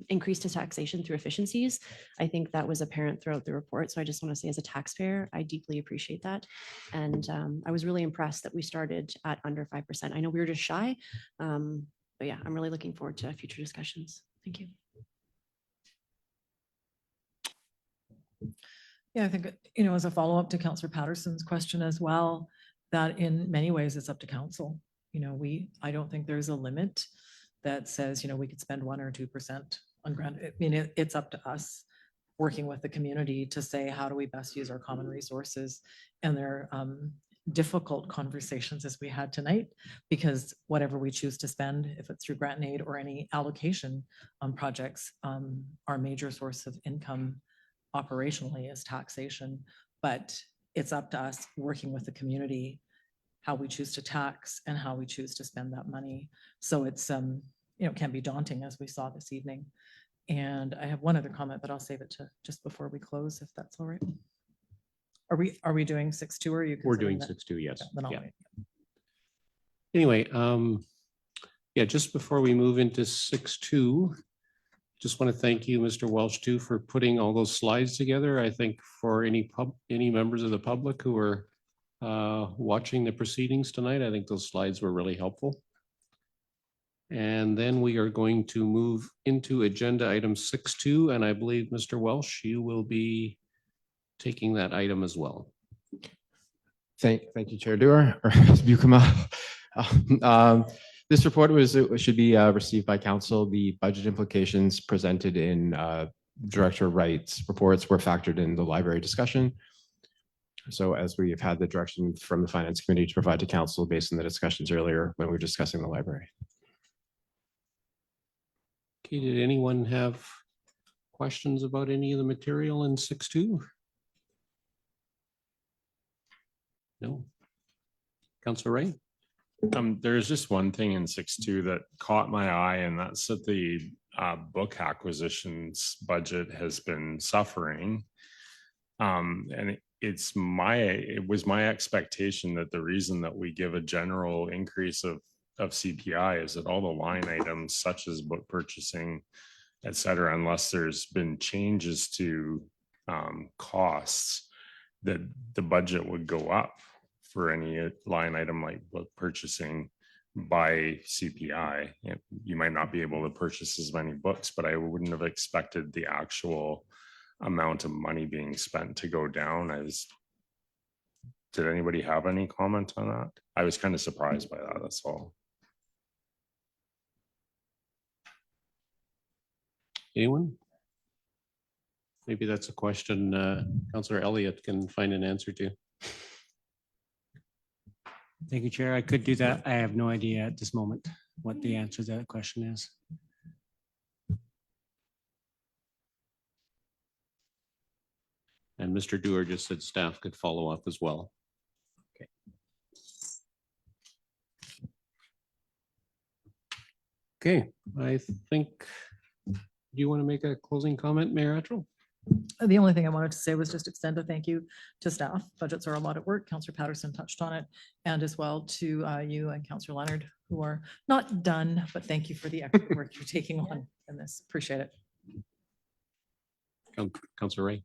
increase to taxation through efficiencies. I think that was apparent throughout the report. So I just want to say as a taxpayer, I deeply appreciate that. And I was really impressed that we started at under 5%. I know we were just shy. But yeah, I'm really looking forward to future discussions. Thank you. Yeah, I think, as a follow-up to Councillor Patterson's question as well, that in many ways it's up to council. I don't think there's a limit that says, we could spend 1 or 2% on grant. I mean, it's up to us working with the community to say, how do we best use our common resources? And difficult conversations as we had tonight, because whatever we choose to spend, if it's through grant and aid or any allocation on projects, our major source of income operationally is taxation. But it's up to us working with the community, how we choose to tax and how we choose to spend that money. So it's, can be daunting, as we saw this evening. And I have one other comment, but I'll save it to just before we close, if that's all right. Are we doing 6.2 or are you? We're considering doing that? 6.2, yes. Okay, then I'll Yeah. wait. Anyway, yeah, just before we move into 6.2, just want to thank you, Mr. Welsh, too, for putting all those slides together. I think for any members of the public who are watching the proceedings tonight, I think those slides were really helpful. And then we are going to move into agenda item 6.2, and I believe, Mr. Welsh, you will be taking that item as well. Thank you, Chair Dewar, or Bukema. This report should be received by council. The budget implications presented in Director Wright's reports were factored in the library discussion. So as we have had the direction from the Finance Committee to provide to council based on the discussions earlier when we were discussing the library. Okay, did anyone have questions about any of the material in 6.2? No. Councilor Ray? There's just one thing in 6.2 that caught my eye, and that's that the book acquisitions budget has been suffering. And it was my expectation that the reason that we give a general increase of CPI is that all the line items such as book purchasing, et cetera, unless there's been changes to costs, that the budget would go up for any line item like book purchasing by CPI. You might not be able to purchase as many books, but I wouldn't have expected the actual amount of money being spent to go down. Did anybody have any comment on that? I was kind of surprised by that, that's all. Anyone? Maybe that's a question Councillor Elliott can find an answer to. Thank you, Chair. I could do that. I have no idea at this moment what the answer to that question is. And Mr. Dewar just said staff could follow up as well. Okay. Okay, I think, do you want to make a closing comment, Mayor Attrell? The only thing I wanted to say was just extend a thank you to staff. Budgets are a lot of work. Councillor Patterson touched on it, and as well to you and Councillor Leonard, who are not done, but thank you for the extra work you're taking on in this. Appreciate it. Councillor Ray.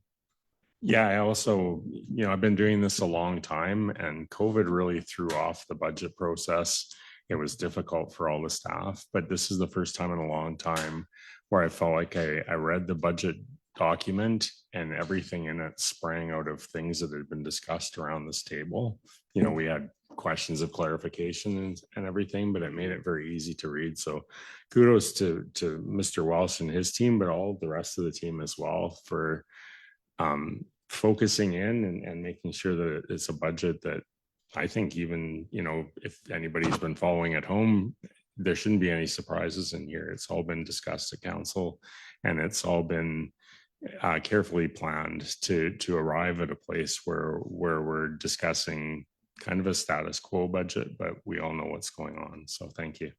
Yeah, I also, I've been doing this a long time, and COVID really threw off the budget process. It was difficult for all the staff, but this is the first time in a long time where I felt like I read the budget document and everything in it sprang out of things that had been discussed around this table. We had questions of clarification and everything, but it made it very easy to read. So kudos to Mr. Welsh and his team, but all the rest of the team as well for focusing in and making sure that it's a budget that I think even, if anybody's been following at home, there shouldn't be any surprises in here. It's all been discussed at council, and it's all been carefully planned to arrive at a place where we're discussing kind of a status quo budget, but we all know what's going on. So thank you.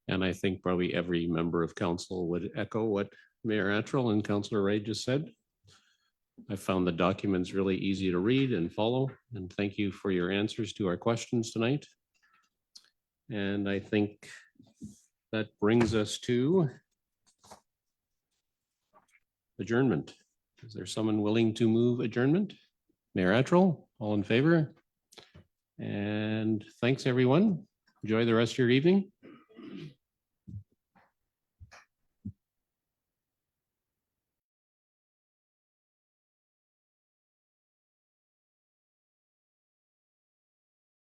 And I think probably every member of council would echo what Mayor Attrell and Councillor Ray just said. I found the documents really easy to read and follow, and thank you for your answers to our questions tonight. And I think that brings us to adjournment. Is there someone willing to move adjournment? Mayor Attrell, all in favor? And thanks, everyone. Enjoy the rest of your evening.